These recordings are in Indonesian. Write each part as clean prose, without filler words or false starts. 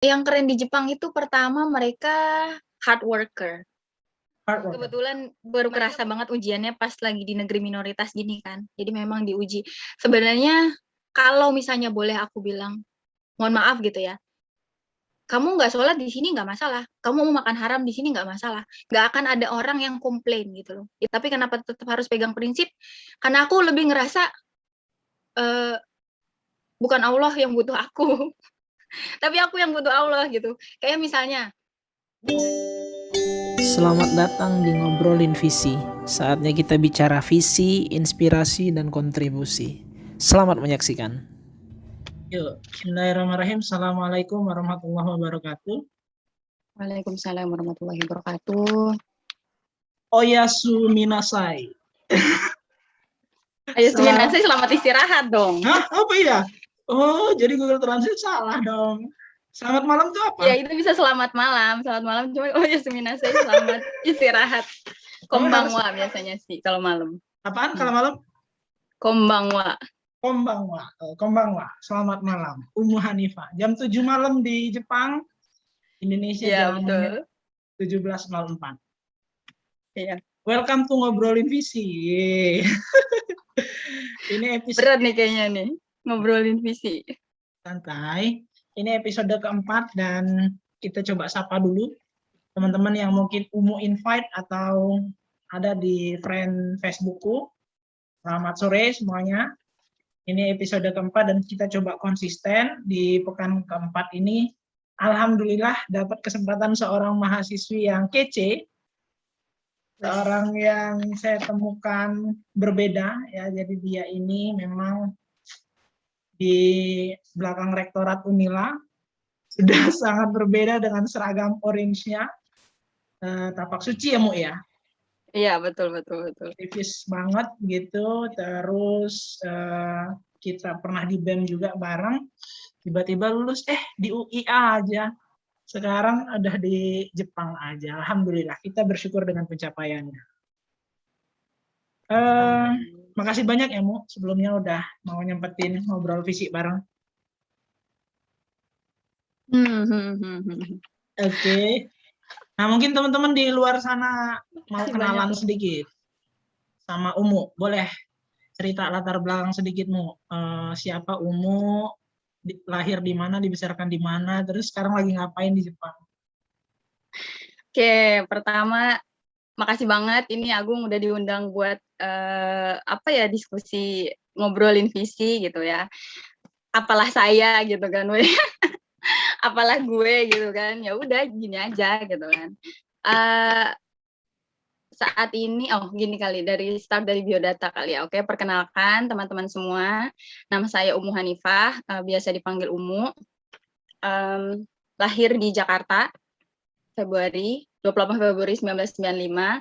Yang keren di Jepang itu pertama mereka hard worker. Hard worker. Kebetulan baru kerasa banget ujiannya pas lagi di negeri minoritas gini kan. Jadi memang diuji. Sebenarnya kalau misalnya boleh aku bilang, mohon maaf gitu ya, kamu nggak sholat di sini nggak masalah, kamu mau makan haram di sini nggak masalah, nggak akan ada orang yang komplain gitu loh. Ya, tapi kenapa tetap harus pegang prinsip? Karena aku lebih ngerasa eh, bukan Allah yang butuh aku, tapi aku yang butuh Allah gitu. Kayak misalnya, Selamat datang di Ngobrolin Visi. Saatnya kita bicara visi, inspirasi, dan kontribusi. Selamat menyaksikan. Yuk, bismillahirrahmanirrahim. Assalamualaikum warahmatullahi wabarakatuh. Waalaikumsalam warahmatullahi wabarakatuh. Oyasu minasai. Ayo seminasai selamat istirahat dong. Hah? Apa ya? Oh, jadi Google Translate salah dong. Selamat malam tuh apa? Ya itu bisa selamat malam cuma oh ya seminasai selamat istirahat. Kombangwa biasanya sih kalau malam. Apaan kalau malam? Kombangwa. Kombangwa. Selamat malam. Ummu Hanifah. Jam 7 malam di Jepang, Indonesia Ya, jam betul. 17.04. Iya. Welcome to Ngobrolin Visi. Ini episode berat nih kayaknya nih ngobrolin visi. Santai. Ini episode keempat dan kita coba sapa dulu teman-teman yang mungkin invite atau ada di friend Facebookku. Selamat sore semuanya. Ini episode keempat dan kita coba konsisten di pekan keempat ini. Alhamdulillah dapat kesempatan seorang mahasiswi yang kece, seorang yang saya temukan berbeda ya. Jadi dia ini memang di belakang rektorat Unila sudah sangat berbeda dengan seragam orange-nya. Tapak suci ya, Mu ya? Iya, betul. Tipis banget gitu. Terus kita pernah di BEM juga bareng. Tiba-tiba lulus, di UI aja. Sekarang ada di Jepang aja. Alhamdulillah, kita bersyukur dengan pencapaiannya. Makasih banyak ya, Mu. Sebelumnya udah mau nyempetin ngobrol fisik bareng. Oke. Nah, mungkin teman-teman di luar sana mau kenalan sedikit sama Umu. Boleh cerita latar belakang sedikitmu. Siapa Umu, lahir di mana, dibesarkan di mana, terus sekarang lagi ngapain di Jepang? Oke, pertama makasih banget ini Agung udah diundang buat diskusi ngobrolin visi gitu ya. Apalah saya gitu kan, apalah gue gitu kan. Ya udah gini aja gitu kan. Saat ini gini kali dari start dari biodata kali ya. Oke, perkenalkan teman-teman semua. Nama saya Ummu Hanifah, biasa dipanggil Ummu. Lahir di Jakarta 28 Februari 1995.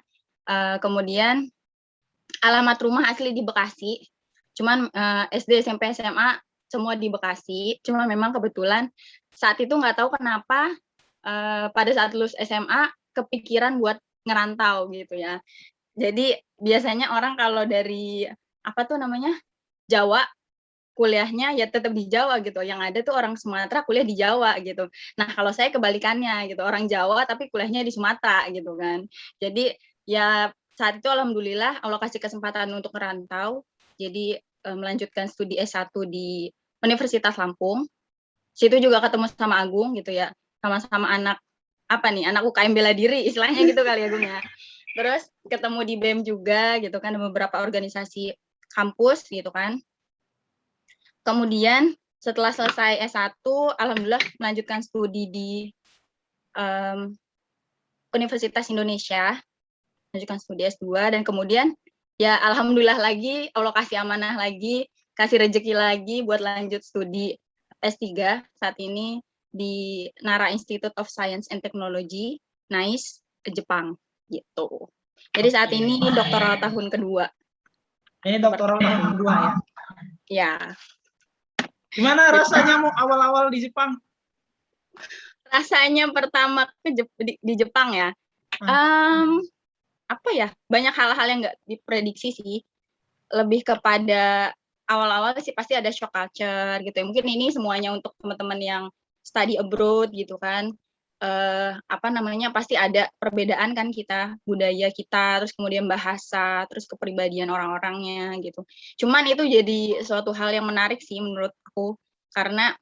Kemudian alamat rumah asli di Bekasi. Cuman SD, SMP, SMA semua di Bekasi. Cuma memang kebetulan saat itu nggak tahu kenapa pada saat lulus SMA kepikiran buat ngerantau gitu ya. Jadi biasanya orang kalau dari Jawa kuliahnya ya tetap di Jawa gitu. Yang ada tuh orang Sumatera kuliah di Jawa gitu. Nah, kalau saya kebalikannya gitu, orang Jawa tapi kuliahnya di Sumatera gitu kan. Jadi ya saat itu alhamdulillah Allah kasih kesempatan untuk merantau. Jadi melanjutkan studi S1 di Universitas Lampung. Situ juga ketemu sama Agung gitu ya. Sama-sama anak UKM bela diri istilahnya gitu kali ya Agung ya. Terus ketemu di BEM juga gitu kan, beberapa organisasi kampus gitu kan. Kemudian setelah selesai S1, alhamdulillah melanjutkan studi di Universitas Indonesia, melanjutkan studi S2 dan kemudian ya alhamdulillah lagi Allah kasih amanah lagi, kasih rezeki lagi buat lanjut studi S3 saat ini di Nara Institute of Science and Technology, NICE, Jepang gitu. Jadi saat ini doktoral tahun kedua. Ini doktoral tahun kedua ya? Ya. Gimana rasanya mau awal-awal di Jepang? Rasanya pertama di Jepang ya. Banyak hal-hal yang nggak diprediksi sih. Lebih kepada awal-awal sih pasti ada shock culture gitu ya. Mungkin ini semuanya untuk teman-teman yang study abroad gitu kan. Pasti ada perbedaan kan budaya kita, terus kemudian bahasa, terus kepribadian orang-orangnya gitu. Cuman itu jadi suatu hal yang menarik sih menurut aku, karena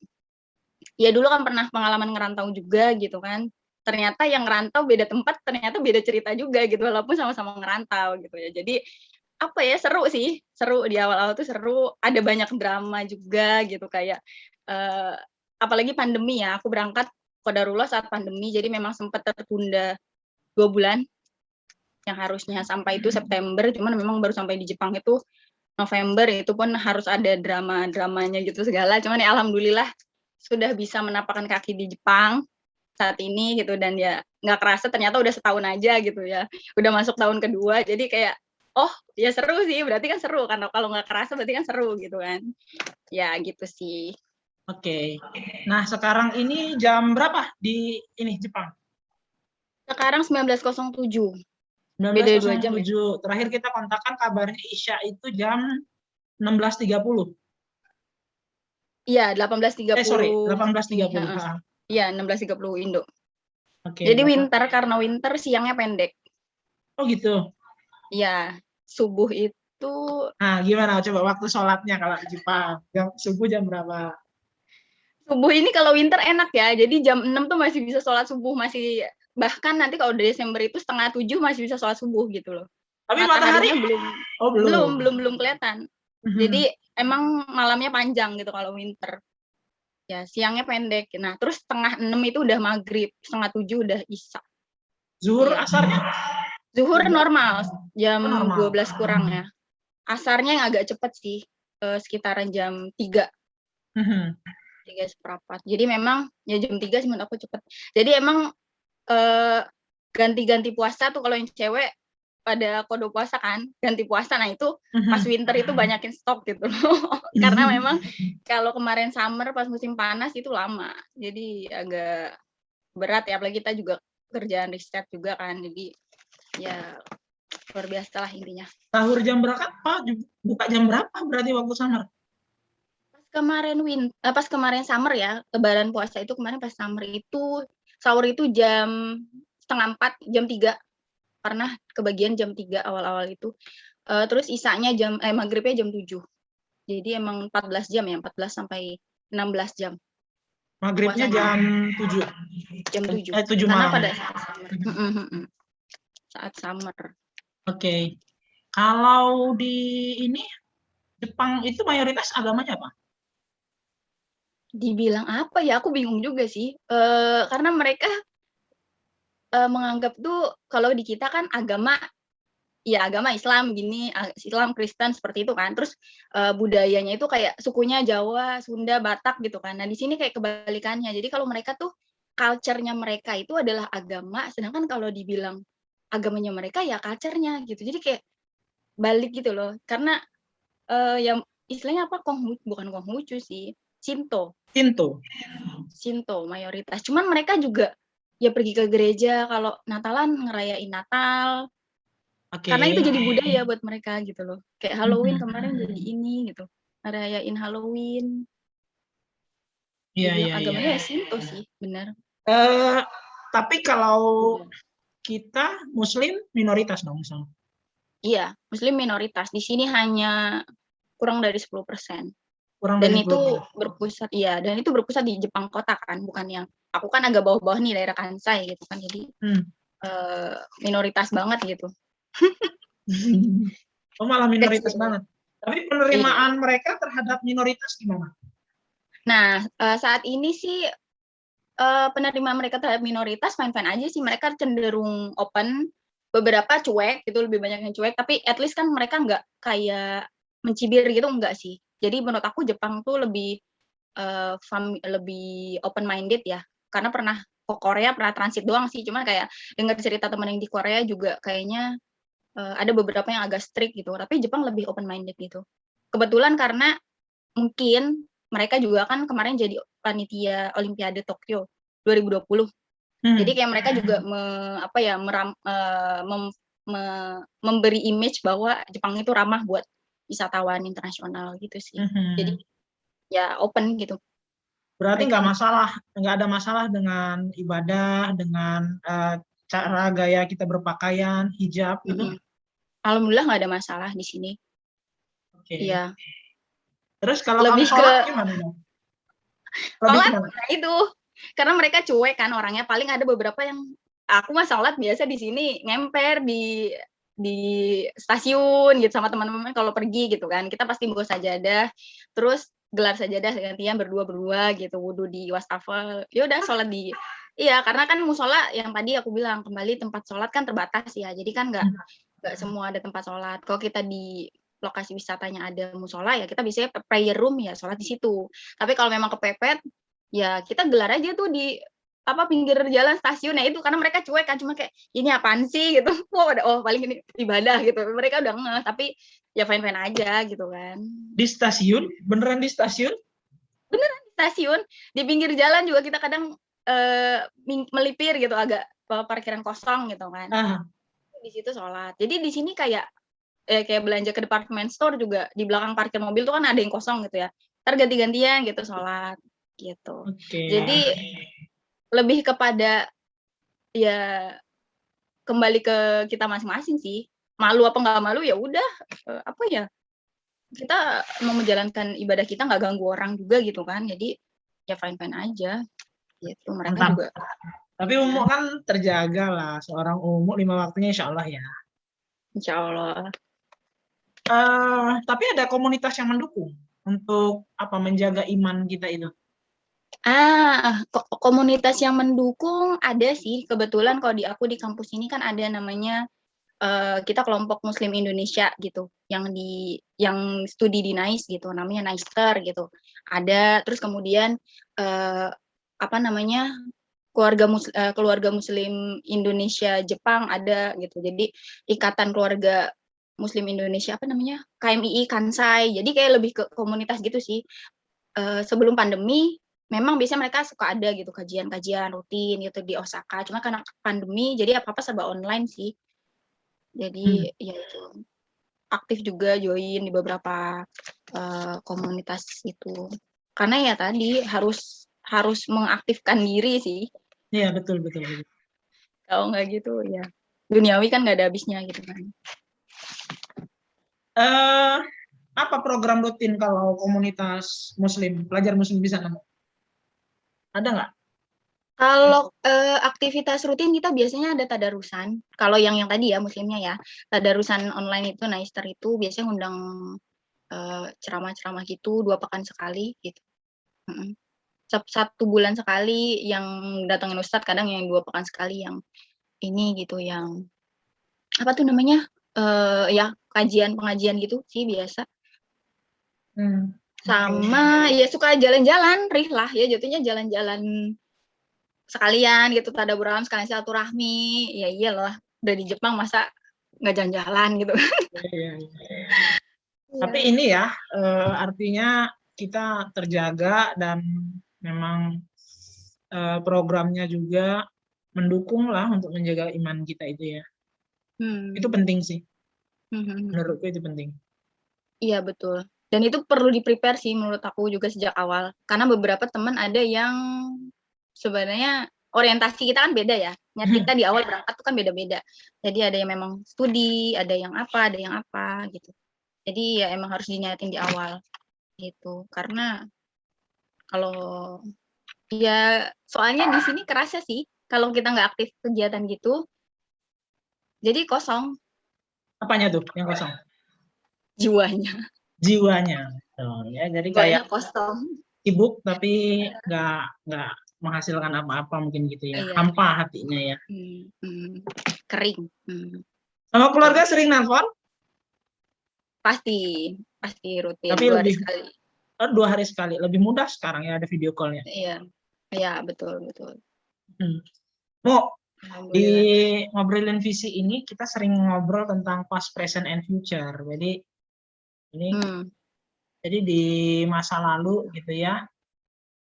ya dulu kan pernah pengalaman ngerantau juga gitu kan. Ternyata yang ngerantau beda tempat, ternyata beda cerita juga gitu, walaupun sama-sama ngerantau gitu ya. Jadi seru sih, seru di awal-awal tuh seru, ada banyak drama juga gitu kayak apalagi pandemi ya, aku berangkat qadarullah saat pandemi, jadi memang sempat tertunda 2 bulan, yang harusnya sampai itu September, cuman memang baru sampai di Jepang itu November, itu pun harus ada drama-dramanya gitu segala, cuman ya alhamdulillah sudah bisa menapakkan kaki di Jepang saat ini gitu, dan ya nggak kerasa ternyata udah setahun aja gitu ya, udah masuk tahun kedua, jadi kayak oh ya seru sih, berarti kan seru kan, kalau nggak kerasa berarti kan seru gitu kan, ya gitu sih. Oke. Nah, sekarang ini jam berapa di ini Jepang? Sekarang 19.07, beda 2 jam ya. 19.07. Terakhir kita kontakkan kabarnya Isya itu jam 16.30. Iya, 18.30. Sorry, 18.30. Iya, 16.30 Indo. Oke. Jadi karena winter siangnya pendek. Oh gitu. Iya, subuh itu. Nah, gimana coba waktu sholatnya kalau di Jepang? Subuh jam berapa? Subuh ini kalau winter enak ya, jadi jam 6 tuh masih bisa sholat subuh, bahkan nanti kalau Desember itu 6:30 masih bisa sholat subuh gitu loh. Tapi matahari belum kelihatan. Jadi emang malamnya panjang gitu kalau winter. Ya, siangnya pendek. Nah, terus 5:30 itu udah maghrib, 6:30 udah isya. Zuhur asarnya? Zuhur normal, jam 12 kurang ya. Asarnya yang agak cepet sih, sekitaran jam 3. 3:15. Jadi memang ya jam 3 sih menurut aku cepet. Jadi emang ganti-ganti puasa tuh kalau yang cewek pada kode puasa kan, ganti puasa. Nah itu pas winter itu banyakin stok gitu loh. Karena memang kalau kemarin summer pas musim panas itu lama. Jadi agak berat ya, apalagi kita juga kerjaan riset juga kan. Jadi ya luar biasa lah intinya. Sahur jam berapa? Buka jam berapa berarti waktu summer? Pas kemarin summer ya, lebaran puasa itu kemarin pas summer itu sahur itu jam 3:30, jam 3. Pernah kebagian jam 3 awal-awal itu. Terus isanya maghribnya jam 7. Jadi emang 14 jam ya, 14 sampai 16 jam. Maghribnya jam 7. Jam 7. 7 Karena malam. pada saat summer. Oke. Kalau di ini Jepang itu mayoritas agamanya apa? Dibilang apa ya, aku bingung juga sih. Karena mereka menganggap tuh kalau di kita kan agama Islam gini, Islam, Kristen seperti itu kan. Terus budayanya itu kayak sukunya Jawa, Sunda, Batak gitu kan. Nah, di sini kayak kebalikannya. Jadi kalau mereka tuh culture-nya mereka itu adalah agama, sedangkan kalau dibilang agamanya mereka ya culture-nya gitu. Jadi kayak balik gitu loh. Karena yang istilahnya apa? Bukan Konghucu sih. Shinto mayoritas. Cuman mereka juga ya pergi ke gereja kalau Natalan ngerayain Natal. Karena itu jadi budaya buat mereka gitu loh. Kayak Halloween kemarin jadi ini gitu. Ngerayain Halloween. Iya. Agamanya ya Shinto sih, benar. Tapi kalau kita Muslim minoritas dong misalnya. Iya, Muslim minoritas. Di sini hanya kurang dari 10%. Dan itu berpusat di Jepang kota kan, bukan yang aku kan agak bawah-bawah nih daerah Kansai gitu kan. Jadi minoritas banget gitu. Oh, malah minoritas banget. Tapi penerimaan mereka terhadap minoritas gimana? Nah, saat ini sih penerimaan mereka terhadap minoritas fine-fine aja sih. Mereka cenderung open, beberapa cuek gitu, lebih banyak yang cuek. Tapi at least kan mereka nggak kayak mencibir gitu, enggak sih. Jadi menurut aku Jepang tuh lebih open-minded ya. Karena pernah ke Korea, pernah transit doang sih. Cuman kayak dengar cerita teman yang di Korea juga kayaknya ada beberapa yang agak strict gitu. Tapi Jepang lebih open-minded gitu. Kebetulan karena mungkin mereka juga kan kemarin jadi panitia Olimpiade Tokyo 2020. Jadi kayak mereka juga memberi image bahwa Jepang itu ramah buat wisatawan internasional gitu sih. Jadi ya open gitu. Berarti mereka nggak ada masalah dengan ibadah, dengan cara gaya kita berpakaian, hijab gitu. mm-mm. Alhamdulillah nggak ada masalah di sini. Oke. Iya, Terus kalau kamu lebih ke sholat gimana dong? Lebih sholat gimana? nah itu karena mereka cuek kan orangnya. Paling ada beberapa yang aku mah sholat biasa di sini ngemper di stasiun gitu sama teman-teman kalau pergi gitu kan. Kita pasti bawa sajadah, terus gelar sajadah gantian berdua gitu, wudhu di wastafel. Ya udah sholat di iya karena kan musola yang tadi aku bilang kembali tempat sholat kan terbatas ya. Jadi kan nggak semua ada tempat sholat. Kalau kita di lokasi wisatanya ada musola ya kita biasanya prayer room ya sholat di situ. Tapi kalau memang kepepet ya kita gelar aja tuh di apa pinggir jalan stasiun. Nah itu karena mereka cuek kan cuma kayak ini apaan sih gitu. Oh paling ini ibadah gitu. Mereka udah ngeh tapi ya fine-fine aja gitu kan. Di stasiun? Beneran di stasiun? Stasiun di pinggir jalan juga kita kadang melipir gitu agak parkiran kosong gitu kan. Ah, Di situ sholat. Jadi di sini kayak belanja ke department store juga di belakang parkir mobil tuh kan ada yang kosong gitu ya. Ntar ganti-gantian gitu sholat gitu. oke. Jadi lebih kepada ya kembali ke kita masing-masing sih. Malu apa nggak malu ya udah apa ya kita mau menjalankan ibadah kita nggak ganggu orang juga gitu kan. Jadi ya fine-fine aja gitu. Mereka Mantap. juga Tapi umum kan terjaga lah. Seorang umum 5 waktunya insya Allah ya. insya Allah. Tapi ada komunitas yang mendukung untuk apa menjaga iman kita itu. Komunitas yang mendukung ada sih. Kebetulan kalau di aku di kampus ini kan ada namanya kita kelompok Muslim Indonesia gitu, yang studi di NICE gitu, namanya NICER gitu. Ada terus kemudian apa namanya keluarga Muslim Indonesia Jepang ada gitu. Jadi Ikatan Keluarga Muslim Indonesia apa namanya KMII Kansai. Jadi kayak lebih ke komunitas gitu sih. Sebelum pandemi memang biasanya mereka suka ada gitu kajian-kajian rutin gitu di Osaka. Cuma karena pandemi jadi apa-apa serba online sih. Jadi ya itu aktif juga join di beberapa komunitas itu. Karena ya tadi harus mengaktifkan diri sih. Iya betul betul. Kalau nggak gitu ya duniawi kan nggak ada habisnya gitu kan. Apa program rutin kalau komunitas Muslim, pelajar Muslim di sana? Ada nggak? Kalau aktivitas rutin kita biasanya ada tadarusan. Kalau yang tadi ya Muslimnya ya, tadarusan online itu Naister itu biasanya ngundang ceramah-ceramah gitu 2 pekan sekali gitu. 1 bulan sekali yang datangin ustadz, kadang yang 2 pekan sekali yang ini gitu, yang apa tuh namanya ya pengajian gitu sih biasa. Sama ya suka jalan-jalan, rihlah ya jatuhnya jalan-jalan sekalian gitu, tadabbur alam sekalian silaturahmi. Ya iyalah, udah di Jepang masa nggak jalan-jalan gitu. Iya. Tapi ini ya artinya kita terjaga dan memang programnya juga mendukung lah untuk menjaga iman kita itu ya. Itu penting sih. Menurutku itu penting. Iya betul. Dan itu perlu di-prepare sih menurut aku juga sejak awal. Karena beberapa teman ada yang sebenarnya orientasi kita kan beda ya. Niat kita di awal berangkat tuh kan beda-beda. Jadi ada yang memang studi, ada yang apa gitu. Jadi ya emang harus dinyatin di awal gitu. Karena kalau ya soalnya di sini kerasa sih kalau kita nggak aktif kegiatan gitu, jadi kosong Apanya tuh yang kosong? jiwanya. Jiwanya. Ya, jadi kayak Kosong. sibuk tapi nggak menghasilkan apa-apa mungkin gitu ya. Iya. Hampa hatinya ya. Kering. Sama keluarga sering nelfon? Pasti rutin. Tapi 2 hari sekali. 2 hari sekali. Lebih mudah sekarang ya ada video call-nya. Iya betul. Mo, di ngobrolin visi ini kita sering ngobrol tentang past, present, and future. Jadi ini jadi di masa lalu gitu ya.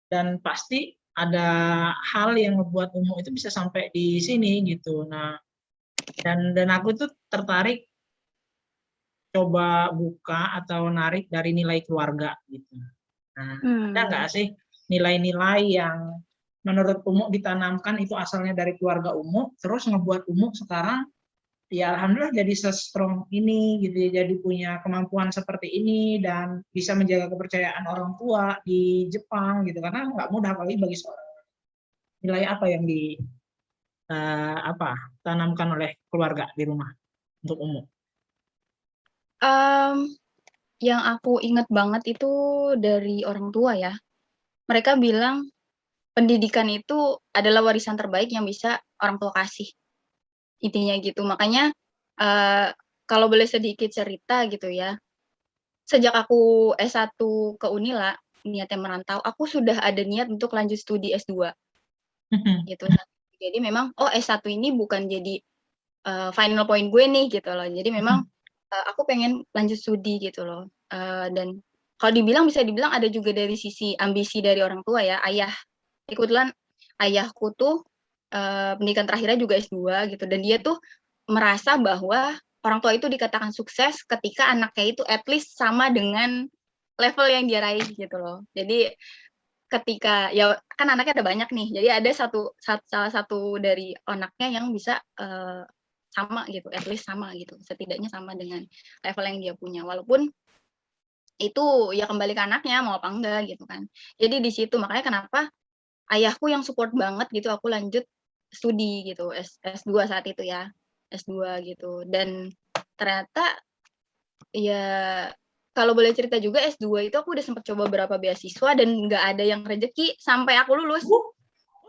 Dan pasti ada hal yang membuat umum itu bisa sampai di sini gitu. Nah, dan aku tuh tertarik coba buka atau narik dari nilai keluarga gitu. Nah, ada nggak sih nilai-nilai yang menurut Umu ditanamkan itu asalnya dari keluarga Umu, terus ngebuat Umu sekarang ya alhamdulillah jadi se-strong ini gitu ya, jadi punya kemampuan seperti ini dan bisa menjaga kepercayaan orang tua di Jepang gitu, karena nggak mudah apalagi bagi seorang. Nilai apa yang tanamkan oleh keluarga di rumah untuk Umu? Yang aku ingat banget itu dari orang tua ya. Mereka bilang pendidikan itu adalah warisan terbaik yang bisa orang tua kasih. Intinya gitu. Makanya kalau boleh sedikit cerita gitu ya. Sejak aku S1 ke Unila, niatnya merantau, aku sudah ada niat untuk lanjut studi S2 gitu. Jadi memang S1 ini bukan jadi final point gue nih gitu loh. Jadi memang aku pengen lanjut studi gitu loh. Dan kalau bisa dibilang ada juga dari sisi ambisi dari orang tua ya. Kebetulan ayahku tuh pendidikan terakhirnya juga S2 gitu. Dan dia tuh merasa bahwa orang tua itu dikatakan sukses ketika anaknya itu at least sama dengan level yang dia raih gitu loh. Jadi ketika ya kan anaknya ada banyak nih. Jadi ada salah satu dari anaknya yang bisa sama gitu, at least sama gitu. Setidaknya sama dengan level yang dia punya. Walaupun itu ya kembali ke anaknya mau apa enggak gitu kan. Jadi di situ makanya kenapa ayahku yang support banget gitu aku lanjut studi gitu, S2 saat itu ya. S2 gitu. Dan ternyata ya kalau boleh cerita juga S2 itu aku udah sempat coba beberapa beasiswa dan nggak ada yang rezeki sampai aku lulus. Oh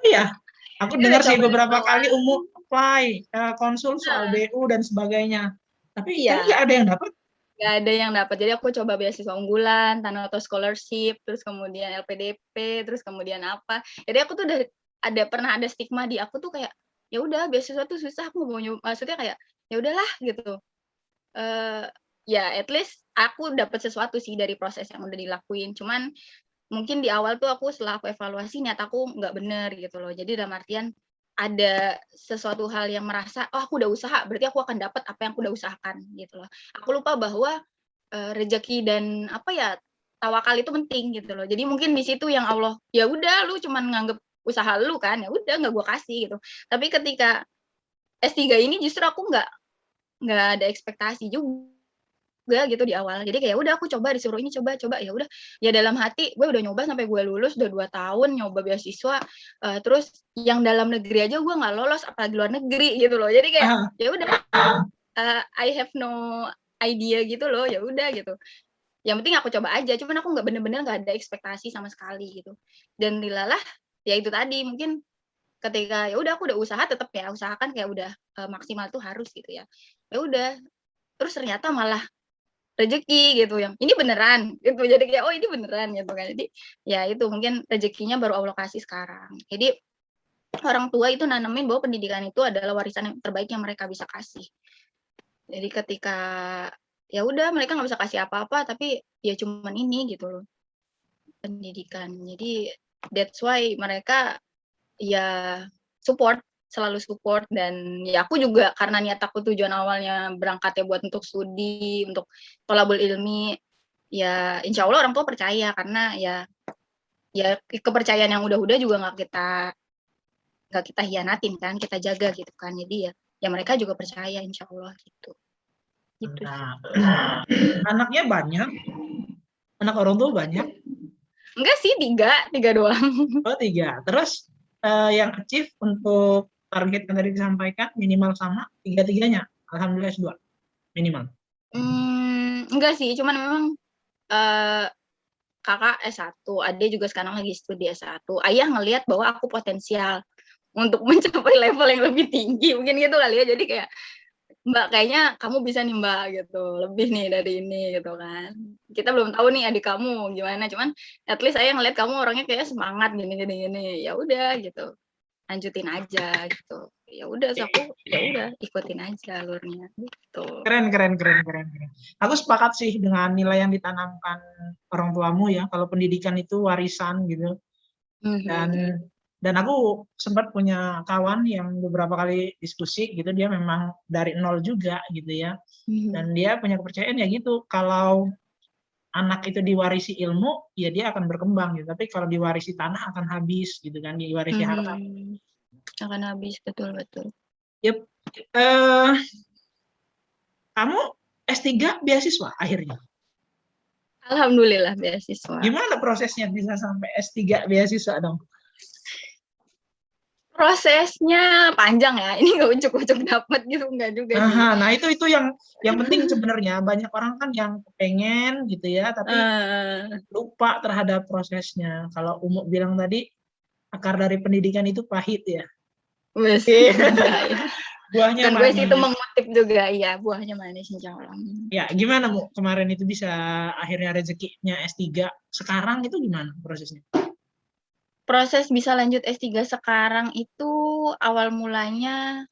iya, aku dengar sih beberapa kali Umu Umu apply, konsul soal BU dan sebagainya. Tapi iya. nggak ada yang dapat. Nggak ada yang dapat. Jadi aku coba beasiswa unggulan, Tanoto Scholarship, terus kemudian LPDP, terus kemudian apa. Jadi aku tuh udah pernah ada stigma di aku tuh kayak ya udah beasiswa tuh susah, aku mau nyoba. Maksudnya kayak ya udahlah gitu. Ya at least aku dapat sesuatu sih dari proses yang udah dilakuin. Cuman mungkin di awal tuh setelah aku evaluasi niat aku nggak bener gitu loh. Jadi dalam artian ada sesuatu hal yang merasa aku udah usaha berarti aku akan dapat apa yang aku udah usahakan gitu loh. Aku lupa bahwa rezeki dan tawakal itu penting gitu loh. Jadi mungkin di situ yang Allah ya udah lu cuman nganggep usaha lu kan, ya udah nggak gue kasih gitu. Tapi ketika S3 ini justru aku nggak ada ekspektasi juga gitu di awal. Jadi kayak udah aku coba disuruh ini coba ya udah ya dalam hati gue udah nyoba sampai gue lulus udah 2 tahun nyoba beasiswa terus yang dalam negeri aja gue nggak lolos apalagi luar negeri gitu loh. Jadi kayak ya udah I have no idea gitu loh, ya udah gitu. Yang penting aku coba aja, cuman aku bener-bener nggak ada ekspektasi sama sekali gitu. Dan dilalah ya itu tadi mungkin ketika ya udah aku udah usaha tetap ya usahakan kayak udah maksimal tuh harus gitu ya. Ya udah terus ternyata malah rezeki gitu yang ini beneran gitu, jadi kayak ini beneran gitu kan. Jadi ya itu mungkin rezekinya baru Allah kasih sekarang. Jadi orang tua itu nanemin bahwa pendidikan itu adalah warisan yang terbaik yang mereka bisa kasih. Jadi ketika ya udah mereka nggak bisa kasih apa-apa tapi ya cuman ini gitu loh pendidikan. Jadi that's why mereka ya selalu support. Dan ya aku juga karena niat aku tujuan awalnya berangkat ya buat untuk studi, untuk tholabul ilmi, ya insya Allah orang tua percaya karena ya kepercayaan yang udah-udah juga nggak kita hianatin kan, kita jaga gitu kan. Jadi ya mereka juga percaya insya Allah gitu. Nah, anaknya banyak, anak orang tua banyak. Enggak sih, tiga doang. Oh 3. Terus yang achieve untuk target yang tadi disampaikan minimal sama 3-3-nya. Alhamdulillah S2 minimal. Enggak sih, cuman memang kakak S1, adik juga sekarang lagi studi S1. Ayah ngelihat bahwa aku potensial untuk mencapai level yang lebih tinggi, mungkin gitu kali ya. Jadi kayak Mbak kayaknya kamu bisa nih Mbak gitu, lebih nih dari ini gitu kan. Kita belum tahu nih adik kamu gimana, cuman at least saya ngeliat kamu orangnya kayak semangat gini. Ya udah gitu, lanjutin aja gitu. Ya udah, aku ya udah ikutin aja alurnya gitu. Keren. Aku sepakat sih dengan nilai yang ditanamkan orang tuamu ya. Kalau pendidikan itu warisan gitu. Dan aku sempat punya kawan yang beberapa kali diskusi gitu, dia memang dari nol juga gitu ya. Dan dia punya kepercayaan ya gitu, kalau anak itu diwarisi ilmu, ya dia akan berkembang gitu. Tapi kalau diwarisi tanah akan habis gitu kan, diwarisi harta. Akan habis, betul. Yep. Eh, kamu S3 beasiswa akhirnya. Alhamdulillah beasiswa. Gimana prosesnya bisa sampai S3 beasiswa dong? Prosesnya panjang ya, ini nggak ucuk-ucuk dapat gitu, nggak juga sih. Nah itu yang penting sebenarnya. Banyak orang kan yang pengen gitu ya, tapi lupa terhadap prosesnya. Kalau Umu bilang tadi, akar dari pendidikan itu pahit ya. Wes, Buahnya kan gue sih itu manis. mengutip juga, ya buahnya manis insya Allah. Ya gimana Mu kemarin itu bisa akhirnya rezekinya S3, sekarang itu gimana prosesnya? Proses bisa lanjut S3 sekarang itu awal mulanya,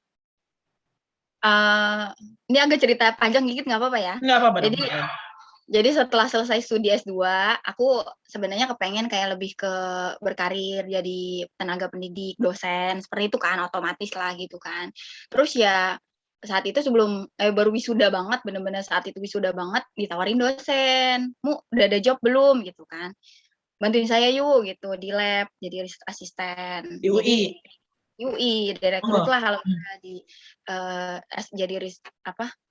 ini agak cerita panjang dikit nggak apa-apa ya? Nggak apa-apa dong. Jadi setelah selesai studi S2, aku sebenarnya kepengen kayak lebih ke berkarir jadi tenaga pendidik, dosen, seperti itu kan, otomatis lah gitu kan. Terus ya saat itu sebelum baru wisuda banget, bener-bener saat itu wisuda banget, ditawarin dosen, "Mu, udah ada job belum?" gitu kan. "Bantuin saya yuk," gitu, di lab, jadi asisten. Di UI? Di UI, direkrut lah kalau misalnya jadi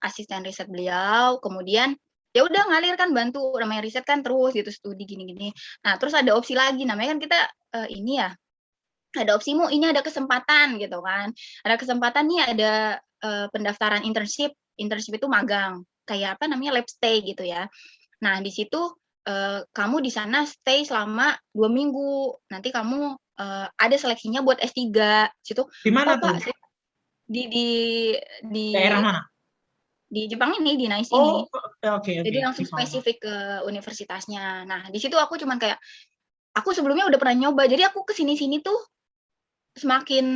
asisten riset beliau, kemudian ya udah ngalir kan, bantu namanya riset kan terus gitu, studi gini-gini. Nah terus ada opsi lagi, namanya kan kita ini ya, ada opsimu ini ada kesempatan gitu kan, ada kesempatan nih, ada pendaftaran internship itu magang, kayak apa namanya, lab stay gitu ya. Nah di situ kamu di sana stay selama 2 minggu, nanti kamu ada seleksinya buat S3. Situ, di mana tuh? Pak, di Daerah mana? Di Jepang ini, di NICE ini. Oke. Jadi langsung spesifik ke universitasnya. Nah, di situ aku cuman kayak, aku sebelumnya udah pernah nyoba, jadi aku kesini-sini tuh semakin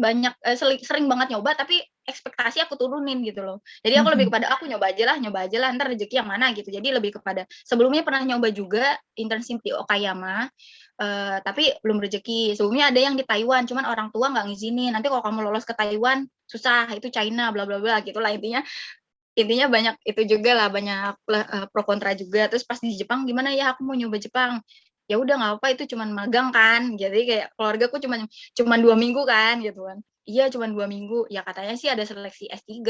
banyak sering banget nyoba, tapi ekspektasi aku turunin gitu loh. Jadi aku lebih kepada aku nyoba aja lah, ntar rezeki yang mana gitu. Jadi lebih kepada, sebelumnya pernah nyoba juga internship di Okayama, tapi belum rezeki. Sebelumnya ada yang di Taiwan, cuman orang tua nggak ngizinin. Nanti kalau kamu lolos ke Taiwan susah, itu China, bla bla bla gitulah intinya. Intinya banyak itu juga lah, banyak pro kontra juga. Terus pas di Jepang gimana ya, aku mau nyoba Jepang. Ya udah nggak apa, itu cuman magang kan. Jadi kayak keluargaku cuman 2 minggu kan gitu kan. Iya cuman 2 minggu. Ya katanya sih ada seleksi S3.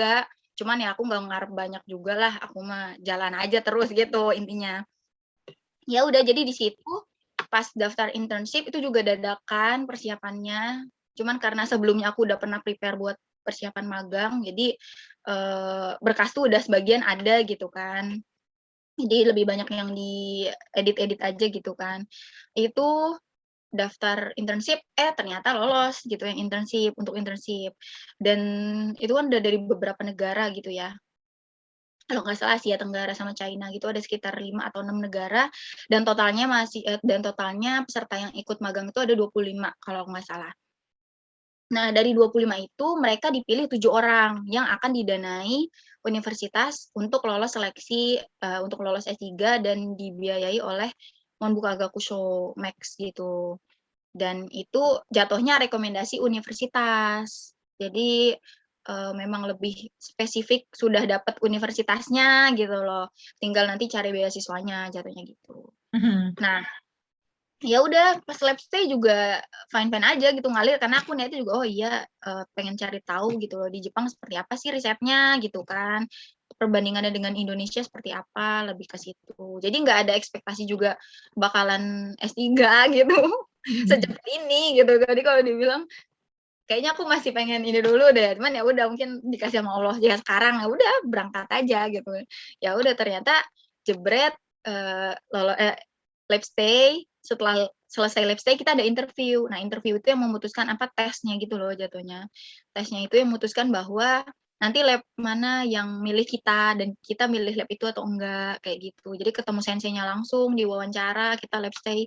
Cuman ya aku nggak ngarep banyak juga lah. Aku mah jalan aja terus gitu intinya. Ya udah, jadi di situ pas daftar internship itu juga dadakan persiapannya. Cuman karena sebelumnya aku udah pernah prepare buat persiapan magang, jadi berkas tuh udah sebagian ada gitu kan. Jadi lebih banyak yang diedit-edit aja gitu kan. Itu daftar internship, ternyata lolos gitu yang untuk internship. Dan itu kan udah dari beberapa negara gitu ya. Kalau nggak salah Asia Tenggara sama China gitu, ada sekitar 5 atau 6 negara, dan totalnya peserta yang ikut magang itu ada 25 kalau nggak salah. Nah, dari 25 itu mereka dipilih 7 orang yang akan didanai universitas untuk lolos seleksi, untuk lolos S3 dan dibiayai oleh Monbuka Gakusho Max gitu. Dan itu jatuhnya rekomendasi universitas. Jadi, memang lebih spesifik sudah dapat universitasnya gitu loh, tinggal nanti cari beasiswanya, jatuhnya gitu. Nah, ya udah pas lab stay juga fine-fine aja gitu, ngalir karena aku niatnya juga, oh iya, pengen cari tahu gitu loh di Jepang seperti apa sih risetnya gitu kan, perbandingannya dengan Indonesia seperti apa, lebih ke situ. Jadi nggak ada ekspektasi juga bakalan S3 gitu, secepat ini gitu. Jadi kalau dibilang, kayaknya aku masih pengen ini dulu deh, cuman ya udah mungkin dikasih sama Allah ya sekarang, ya udah berangkat aja gitu. Ya udah ternyata jebret, lab stay, setelah selesai lab stay kita ada interview. Nah, interview itu yang memutuskan apa, tesnya gitu loh jatuhnya. Tesnya itu yang memutuskan bahwa nanti lab mana yang milih kita dan kita milih lab itu atau enggak, kayak gitu. Jadi ketemu senseinya langsung, diwawancara, kita lab stay,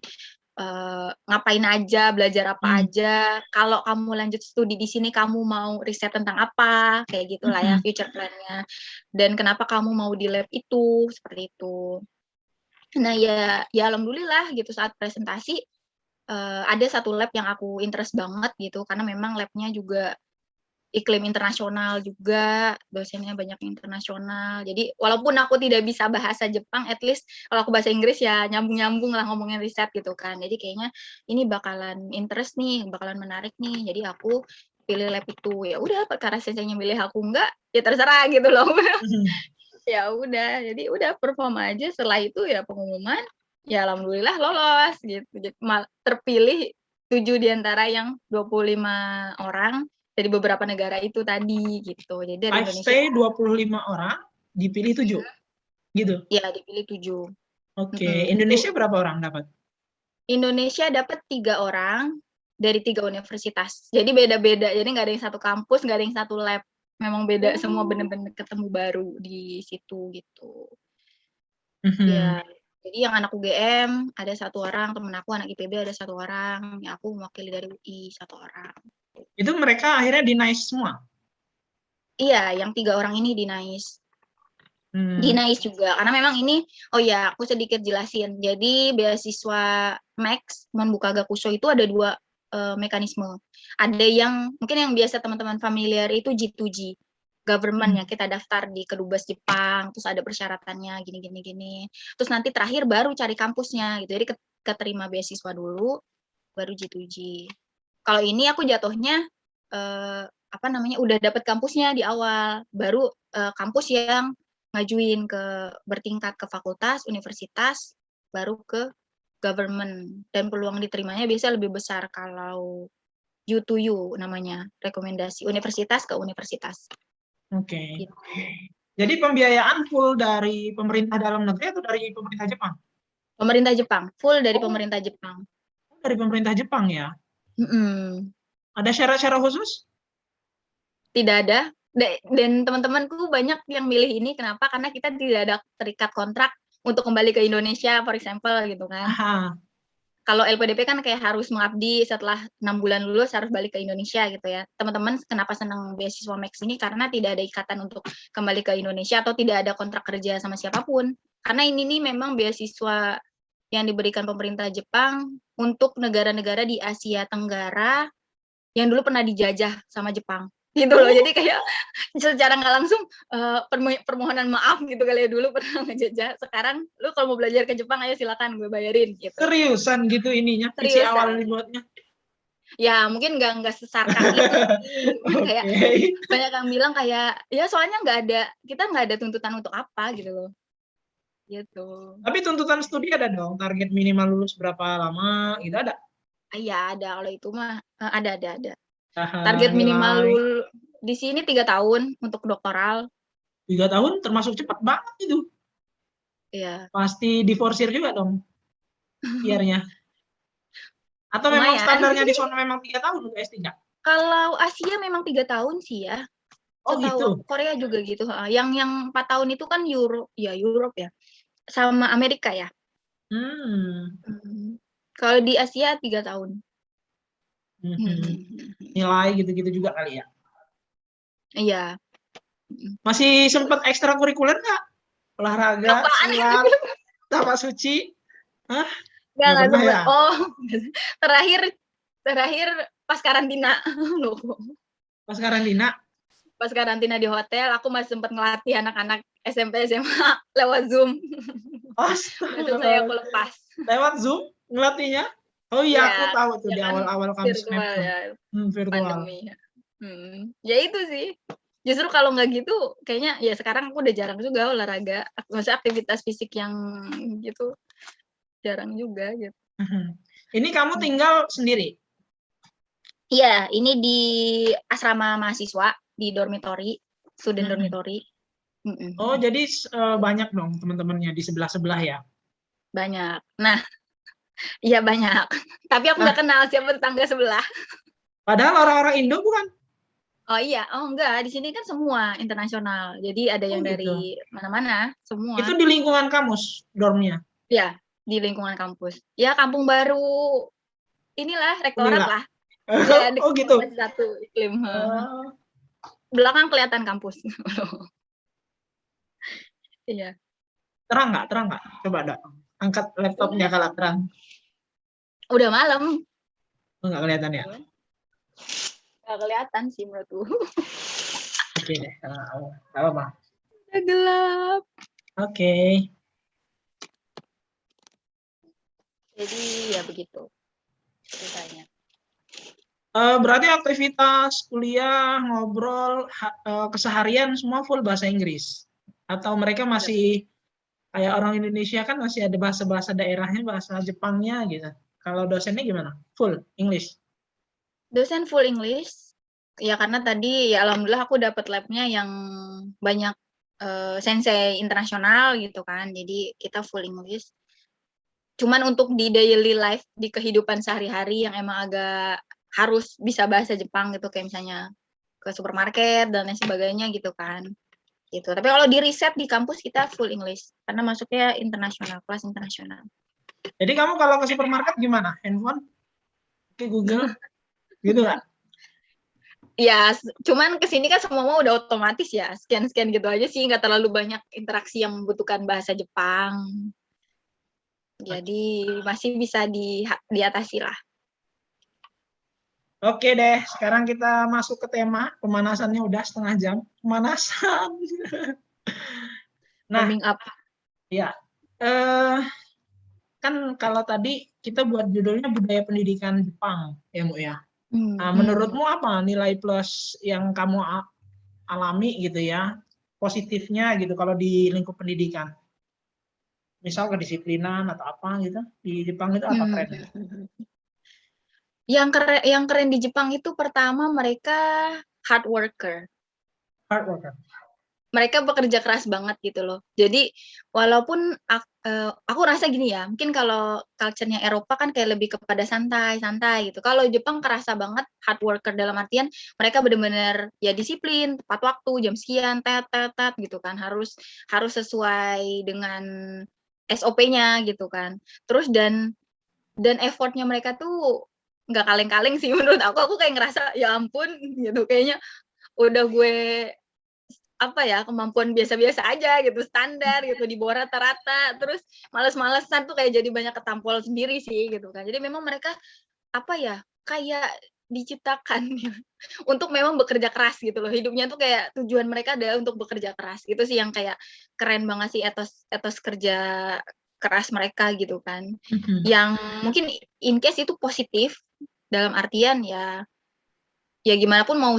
ngapain aja, belajar apa aja, kalau kamu lanjut studi di sini kamu mau riset tentang apa, kayak gitulah ya future plan-nya. Dan kenapa kamu mau di lab itu, seperti itu. Nah ya alhamdulillah gitu saat presentasi, ada satu lab yang aku interest banget gitu, karena memang lab-nya juga iklim internasional juga, dosennya banyak internasional. Jadi walaupun aku tidak bisa bahasa Jepang, at least kalau aku bahasa Inggris ya nyambung-nyambung lah ngomongin riset gitu kan. Jadi kayaknya ini bakalan interest nih, bakalan menarik nih. Jadi aku pilih lab itu. Ya udah, perkara senseinya milih aku enggak, ya terserah gitu loh. Ya udah, jadi udah perform aja. Setelah itu ya pengumuman, ya alhamdulillah lolos gitu. Jadi terpilih 7 di antara yang 25 orang dari beberapa negara itu tadi gitu. Jadi dari Live Indonesia stay 25 orang, dipilih 7, gitu. ya dipilih 7. Oke, Indonesia berapa orang dapat? Indonesia dapat 3 orang dari 3 universitas. Jadi beda-beda. Jadi nggak ada yang satu kampus, nggak ada yang satu lab. Memang beda semua, bener-bener ketemu baru di situ gitu. Ya, jadi yang anak UGM ada 1 orang, temen aku anak IPB ada 1 orang, ya aku mewakili dari UI 1 orang. Itu mereka akhirnya di NICE semua? Iya, yang 3 orang ini di NICE. Di NICE juga, karena memang ini, oh ya aku sedikit jelasin. Jadi beasiswa Max Monbuka Gakuso itu ada 2 mekanisme. Ada yang mungkin yang biasa teman-teman familiar itu G2G, government yang kita daftar di Kedubes Jepang, terus ada persyaratannya gini. Terus nanti terakhir baru cari kampusnya gitu. Jadi keterima beasiswa dulu, baru G2G. Kalau ini aku jatuhnya udah dapet kampusnya di awal, baru kampus yang ngajuin bertingkat ke fakultas, universitas, baru ke government, dan peluang diterimanya biasanya lebih besar kalau U2U namanya, rekomendasi universitas ke universitas. Oke. Gitu. Jadi pembiayaan full dari pemerintah dalam negeri atau dari pemerintah Jepang? Pemerintah Jepang, full dari pemerintah Jepang. Dari pemerintah Jepang ya? Ada syarat-syarat khusus? Tidak ada. Dan teman-temanku banyak yang milih ini, kenapa? Karena kita tidak ada terikat kontrak untuk kembali ke Indonesia, for example, gitu kan. Aha. Kalau LPDP kan kayak harus mengabdi setelah 6 bulan lulus harus balik ke Indonesia gitu ya. Teman-teman kenapa senang beasiswa Max ini? Karena tidak ada ikatan untuk kembali ke Indonesia atau tidak ada kontrak kerja sama siapapun. Karena ini nih memang beasiswa yang diberikan pemerintah Jepang untuk negara-negara di Asia Tenggara yang dulu pernah dijajah sama Jepang. Gitu loh, jadi kayak secara nggak langsung permohonan maaf gitu kali ya, dulu pernah ngejajah, sekarang lu kalau mau belajar ke Jepang ayo silakan gue bayarin gitu. Seriusan gitu ininya, visi awal dibuatnya? Ya mungkin nggak sesarkas itu sih. Kayak banyak yang bilang kayak ya soalnya kita nggak ada tuntutan untuk apa gitu loh. Gitu. Tapi tuntutan studi ada dong, target minimal lulus berapa lama gitu ada? Iya ada, kalau itu mah ada. Target minimal di sini 3 tahun untuk doktoral. 3 tahun termasuk cepat banget itu. Iya. Pasti diforsir juga dong year-nya. Atau Lumayan. memang standarnya di sana memang 3 tahun untuk S3? Kalau Asia memang 3 tahun sih ya. Oh gitu. Korea juga gitu. Yang 4 tahun itu kan Europe ya. Sama Amerika ya. Kalau di Asia 3 tahun. Nilai gitu-gitu juga kali ya? Iya. Masih sempat ekstrakurikuler nggak? Olahraga, silat, sama suci? Hah? Nggak pernah ya? Oh, terakhir pas karantina. Pas karantina? Pas karantina di hotel, aku masih sempat ngelatih anak-anak SMP SMA lewat Zoom. Itu saya aku lepas. Lewat Zoom ngelatihnya? Oh iya, aku tahu tuh di awal-awal kamu virtual ya. Virtual. Pandemi. Ya itu sih. Justru kalau nggak gitu, kayaknya ya sekarang aku udah jarang juga olahraga. Maksudnya aktivitas fisik yang gitu jarang juga gitu. Ini kamu tinggal sendiri? Iya, ini di asrama mahasiswa di dormitory, student dormitory. Oh, jadi banyak dong teman-temannya di sebelah-sebelah ya? Banyak. Nah, iya banyak. Tapi aku nggak kenal siapa tetangga sebelah. Padahal orang-orang Indo bukan? Oh iya, oh enggak. Di sini kan semua internasional. Jadi ada yang dari mana-mana, semua. Itu di lingkungan kampus, dormnya? Iya, di lingkungan kampus. Ya, kampung baru. Inilah, rektorat lah. Ya, oh gitu? Satu iklim. Belakang kelihatan kampus. Iya. Terang nggak? Coba angkat laptopnya kalau terang. Udah malam. Oh, nggak kelihatan ya? Nggak kelihatan sih menurutku. Oke deh, nggak apa-apa. Udah gelap. Oke. Jadi ya begitu ceritanya. Berarti aktivitas kuliah, ngobrol, keseharian semua full bahasa Inggris? Atau mereka masih kayak orang Indonesia kan masih ada bahasa-bahasa daerahnya, bahasa Jepangnya gitu. Kalau dosennya gimana? Full English? Dosen full English. Ya karena tadi ya alhamdulillah aku dapat labnya yang banyak sensei internasional gitu kan. Jadi kita full English. Cuman untuk di daily life, di kehidupan sehari-hari yang emang agak harus bisa bahasa Jepang gitu, kayak misalnya ke supermarket dan lain sebagainya gitu kan. Gitu. Tapi kalau di riset di kampus kita full English karena masuknya internasional, kelas internasional. Jadi kamu kalau ke supermarket gimana? Handphone? Ke Google? Gitu nggak? Ya, cuman kesini kan semua udah otomatis ya, scan-scan gitu aja sih, nggak terlalu banyak interaksi yang membutuhkan bahasa Jepang. Jadi masih bisa diatasi lah. Oke deh, sekarang kita masuk ke tema. Pemanasannya udah setengah jam. Pemanasan. Nah, Warming up. ya. Eh, kan kalau tadi kita buat judulnya budaya pendidikan Jepang, ya Bu ya. Nah, menurutmu apa nilai plus yang kamu alami gitu ya, positifnya gitu kalau di lingkup pendidikan? Misal kedisiplinan atau apa gitu, di Jepang itu apa trennya? Yang keren di Jepang itu pertama mereka hard worker. Hard worker. Mereka bekerja keras banget gitu loh. Jadi walaupun aku rasa gini ya, mungkin kalau culture-nya Eropa kan kayak lebih kepada santai-santai gitu. Kalau Jepang kerasa banget hard worker dalam artian mereka benar-benar ya disiplin, tepat waktu, jam sekian, tet gitu kan. Harus sesuai dengan SOP-nya gitu kan. Terus dan effort-nya mereka tuh nggak kaleng-kaleng sih menurut aku. Aku kayak ngerasa ya ampun gitu, kayaknya udah gue apa ya, kemampuan biasa-biasa aja gitu, standar gitu, di bawah rata-rata, terus males-malesan tuh kayak jadi banyak ketampol sendiri sih gitu kan. Jadi memang mereka apa ya, kayak diciptakan gitu, untuk memang bekerja keras gitu loh. Hidupnya tuh kayak tujuan mereka adalah untuk bekerja keras. Itu sih yang kayak keren banget sih, etos kerja keras mereka gitu kan. Yang mungkin in case itu positif dalam artian ya gimana pun mau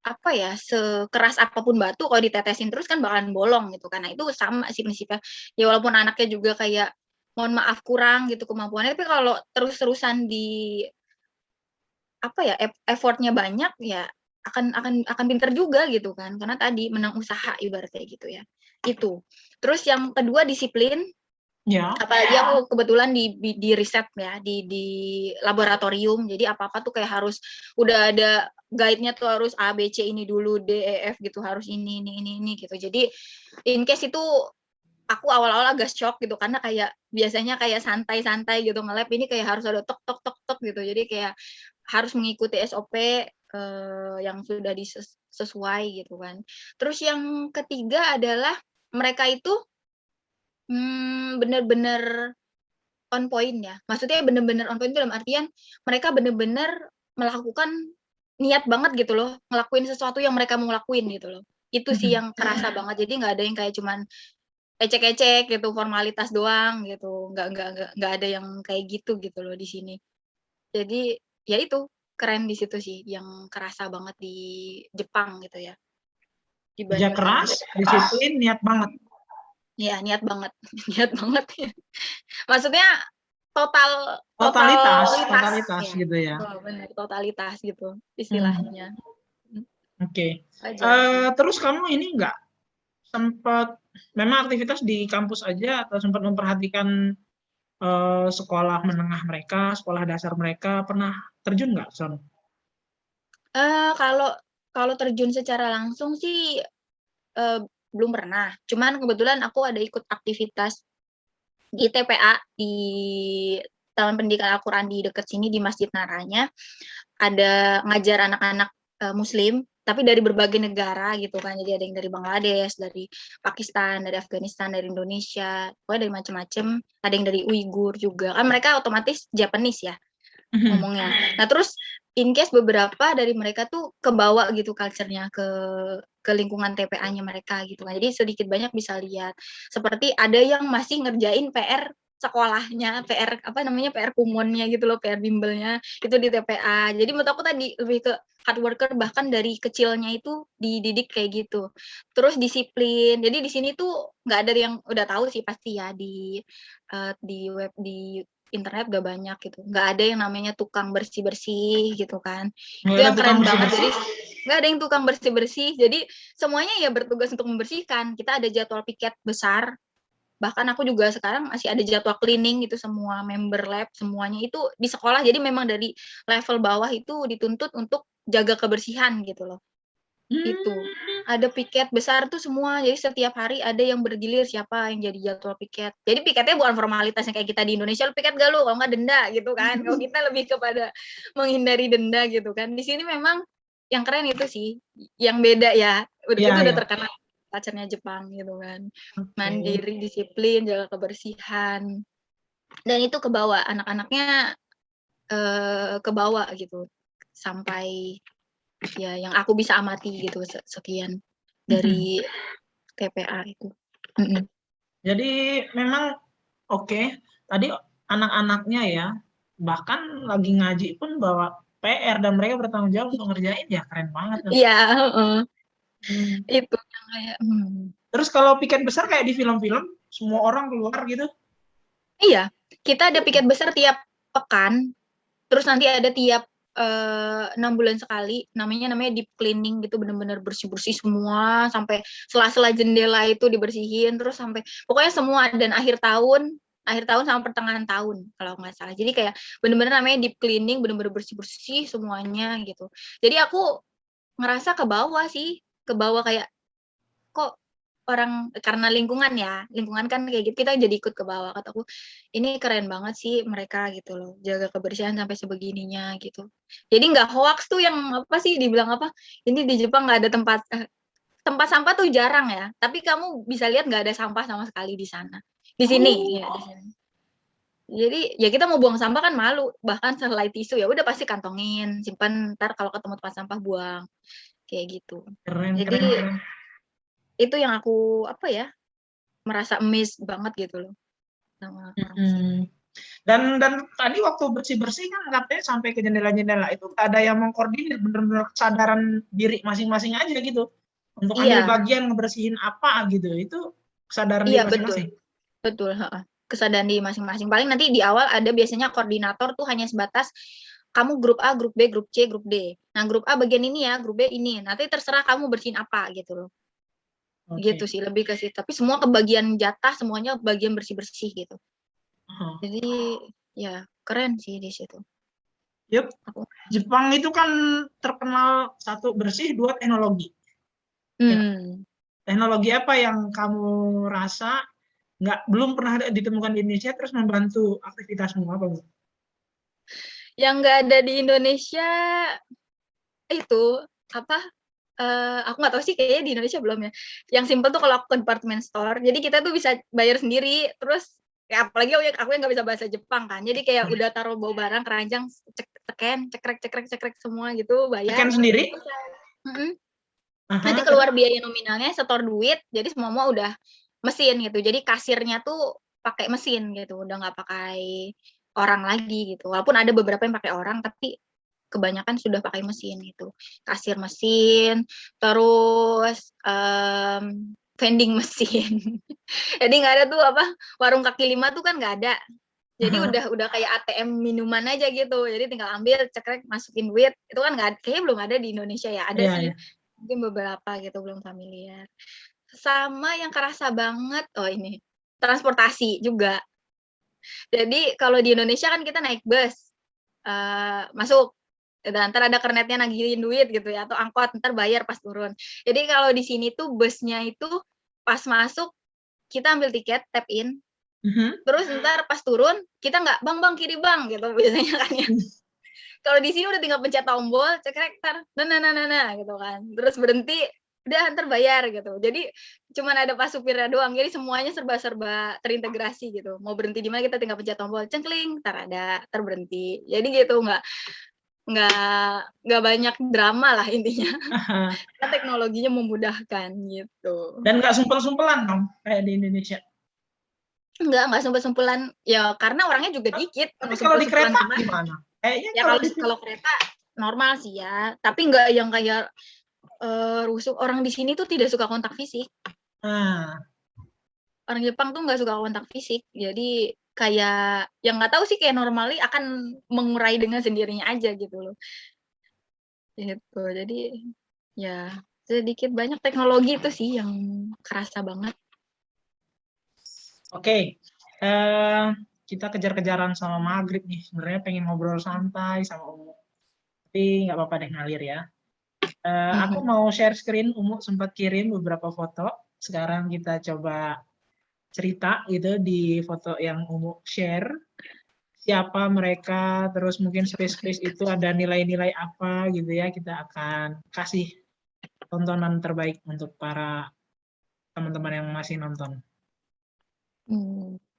apa ya, sekeras apapun batu kalau ditetesin terus kan bakalan bolong gitu kan. Nah itu sama sih prinsipnya. Ya walaupun anaknya juga kayak mohon maaf kurang gitu kemampuannya, tapi kalau terus-terusan apa ya, effort-nya banyak ya akan pinter juga gitu kan. Karena tadi menang usaha ibaratnya gitu ya. Itu. Terus yang kedua disiplin. Ya. Apalagi aku kebetulan di riset ya, di laboratorium. Jadi apa-apa tuh kayak harus udah ada guide-nya tuh, harus A, B, C ini dulu, D, E, F gitu, harus ini gitu. Jadi in case itu aku awal-awal agak shock gitu karena kayak biasanya kayak santai-santai gitu nge-lab, ini kayak harus ada tok tok tok tok gitu. Jadi kayak harus mengikuti SOP yang sudah sesuai gitu kan. Terus yang ketiga adalah mereka itu bener-bener on point ya. Maksudnya bener-bener on point itu dalam artian mereka bener-bener melakukan niat banget gitu loh, ngelakuin sesuatu yang mereka mau lakuin gitu loh. Itu sih yang kerasa banget. Jadi nggak ada yang kayak cuman ecek-ecek gitu, formalitas doang gitu. Nggak ada yang kayak gitu loh di sini. Jadi ya itu keren di situ sih yang kerasa banget di Jepang gitu ya. Kerja keras, disiplin, niat banget. Iya, niat banget. Niat banget ya. Maksudnya Totalitas ya. gitu ya. Oh, benar, totalitas gitu istilahnya. Oke. Aja. Terus kamu ini nggak sempat memang aktivitas di kampus aja atau sempat memperhatikan sekolah menengah mereka, sekolah dasar mereka, pernah terjun nggak, Son? Kalau terjun secara langsung sih belum pernah. Cuman kebetulan aku ada ikut aktivitas di TPA, di Taman Pendidikan Al-Quran di dekat sini di Masjid Naranya. Ada ngajar anak-anak Muslim, tapi dari berbagai negara gitu kan. Jadi ada yang dari Bangladesh, dari Pakistan, dari Afghanistan, dari Indonesia, pokoknya dari macam-macam. Ada yang dari Uighur juga. Kan mereka otomatis Japanese ya ngomongnya. Nah terus in case beberapa dari mereka tuh kebawa gitu culture-nya ke lingkungan TPA-nya mereka gitu kan. Jadi sedikit banyak bisa lihat. Seperti ada yang masih ngerjain PR sekolahnya, PR apa namanya, PR kumonnya gitu loh, PR bimbelnya itu di TPA. Jadi menurut aku tadi lebih ke hard worker, bahkan dari kecilnya itu dididik kayak gitu. Terus disiplin. Jadi di sini tuh nggak ada yang udah tahu sih pasti ya di web di internet udah banyak gitu. Nggak ada yang namanya tukang bersih-bersih gitu kan. Nggak Itu ada yang tukang keren banget. bersih-bersih. Jadi nggak ada yang tukang bersih-bersih. Jadi semuanya ya bertugas untuk membersihkan. Kita ada jadwal piket besar. Bahkan aku juga sekarang masih ada jadwal cleaning gitu, semua member lab semuanya itu di sekolah. Jadi memang dari level bawah itu dituntut untuk jaga kebersihan gitu loh. Itu. Ada piket besar tuh semua. Jadi setiap hari ada yang bergilir siapa yang jadi jadwal piket. Jadi piketnya bukan formalitas yang kayak kita di Indonesia, lu piket gak lu, kalau nggak denda gitu kan. Kalau kita lebih kepada menghindari denda gitu kan. Di sini memang yang keren itu sih, yang beda ya. Udah Iya, itu udah iya. terkenal pacarnya Jepang gitu kan. Oke. Mandiri, disiplin, jaga kebersihan. Dan itu kebawa anak-anaknya kebawa gitu. Sampai ya yang aku bisa amati gitu sekian dari TPA itu. Jadi memang oke. Tadi anak-anaknya ya, bahkan lagi ngaji pun bawa PR dan mereka bertanggung jawab untuk ngerjain, ya keren banget tuh. Iya, heeh. Hmm. Itu yang kayak Terus kalau piket besar kayak di film-film, semua orang keluar gitu. iya, kita ada piket besar tiap pekan, terus nanti ada tiap 6 bulan sekali, namanya deep cleaning gitu, bener-bener bersih-bersih semua, sampai sela-sela jendela itu dibersihin, terus sampai pokoknya semua, dan akhir tahun sama pertengahan tahun kalau nggak salah. Jadi kayak bener-bener namanya deep cleaning, bener-bener bersih-bersih semuanya gitu. Jadi aku ngerasa ke bawah sih, ke bawah kayak kok orang karena lingkungan kan kayak gitu, kita jadi ikut ke bawah. Kataku, ini keren banget sih mereka gitu loh, jaga kebersihan sampai sebegininya gitu. Jadi nggak hoax tuh yang apa sih dibilang apa, ini di Jepang nggak ada tempat sampah tuh jarang ya, tapi kamu bisa lihat nggak ada sampah sama sekali di sana. Di sini, ya di sini. Jadi ya kita mau buang sampah kan malu, bahkan sehelai tisu ya udah pasti kantongin, simpan, ntar kalau ketemu tempat sampah buang, kayak gitu. Keren, Jadi keren, keren. itu yang aku apa ya, merasa amazed banget gitu loh sama orang sini. Dan tadi waktu bersih-bersih kan katanya sampai ke jendela-jendela itu nggak ada yang mengkoordinir, bener-bener kesadaran diri masing-masing aja gitu. Untuk ambil Iya, bagian ngebersihin apa gitu. Itu kesadaran iya diri betul, masing-masing. betul. Heeh. Kesadaran di masing-masing. Paling nanti di awal ada biasanya koordinator tuh hanya sebatas kamu grup A, grup B, grup C, grup D. Nah grup A bagian ini ya, grup B ini. Nanti terserah kamu bersihin apa gitu loh. Gitu Oke. sih lebih ke situ. Tapi semua kebagian jatah, semuanya bagian bersih-bersih gitu. Oh. Jadi ya keren sih di situ. Yup. Aku. Jepang itu kan terkenal satu bersih, dua teknologi. Ya. Hmm. Teknologi apa yang kamu rasa belum pernah ditemukan di Indonesia terus membantu aktivitasmu apa Bu? Yang nggak ada di Indonesia itu apa? Aku nggak tahu sih, kayaknya di Indonesia belum ya. Yang simple tuh kalau aku ke department store, jadi kita tuh bisa bayar sendiri, terus ya apalagi aku yang nggak bisa bahasa Jepang kan, jadi kayak udah taruh bawa barang keranjang, cekrek semua gitu, bayar. Scan sendiri? Mm-mm. Nanti Aha, terus? keluar biaya nominalnya, setor duit, jadi semua udah mesin gitu. Jadi kasirnya tuh pakai mesin gitu, udah nggak pakai orang lagi gitu. Walaupun ada beberapa yang pakai orang, tapi kebanyakan sudah pakai mesin gitu. Kasir mesin, terus vending mesin. Jadi nggak ada tuh apa, warung kaki lima tuh kan nggak ada. Jadi Aha. udah kayak ATM minuman aja gitu. Jadi tinggal ambil, cekrek, masukin duit. Itu kan nggak, kayaknya belum ada di Indonesia ya. Ada Iya, sih, iya. mungkin beberapa gitu, belum familiar. Sama yang kerasa banget, oh ini, transportasi juga. Jadi kalau di Indonesia kan kita naik bus, masuk, dan ntar ada kernetnya nagihin duit gitu ya, atau angkot, ntar bayar pas turun. Jadi kalau di sini tuh busnya itu pas masuk, kita ambil tiket, tap in, terus ntar pas turun, kita nggak, bang kiri bang, gitu biasanya kan ya. Kalau di sini udah tinggal pencet tombol, cekrek, ntar, nah, gitu kan. Terus berhenti, udah ntar bayar gitu. Jadi cuman ada pas supirnya doang. Jadi semuanya serba-serba terintegrasi gitu. Mau berhenti di mana kita tinggal pencet tombol, cengkling, ntar ada, ntar berhenti. Jadi gitu, nggak nggak banyak drama lah intinya. Karena teknologinya memudahkan gitu. Dan nggak sumpel-sumpelan dong kayak di Indonesia. Nggak sempet-sempelan. Ya karena orangnya juga dikit. Tapi Mau kalau di sempel-sempelan kereta gimana? gimana? Kayaknya Ya kalau kereta normal sih ya. Tapi nggak yang kayak rusuh. Orang di sini tuh tidak suka kontak fisik. Nah, Orang Jepang tuh nggak suka kontak fisik. Jadi kayak yang nggak tahu sih kayak normally akan mengurai dengan sendirinya aja gitu loh. Gitu. Jadi ya sedikit banyak teknologi itu sih yang kerasa banget. oke. Kita kejar-kejaran sama maghrib nih. Sebenarnya pengen ngobrol santai sama Umu. Tapi nggak apa-apa deh ngalir ya. Aku mau share screen, Umu sempat kirim beberapa foto. Sekarang kita coba cerita gitu di foto yang Umu share. Siapa mereka, terus mungkin space-space itu ada nilai-nilai apa gitu ya. Kita akan kasih tontonan terbaik untuk para teman-teman yang masih nonton.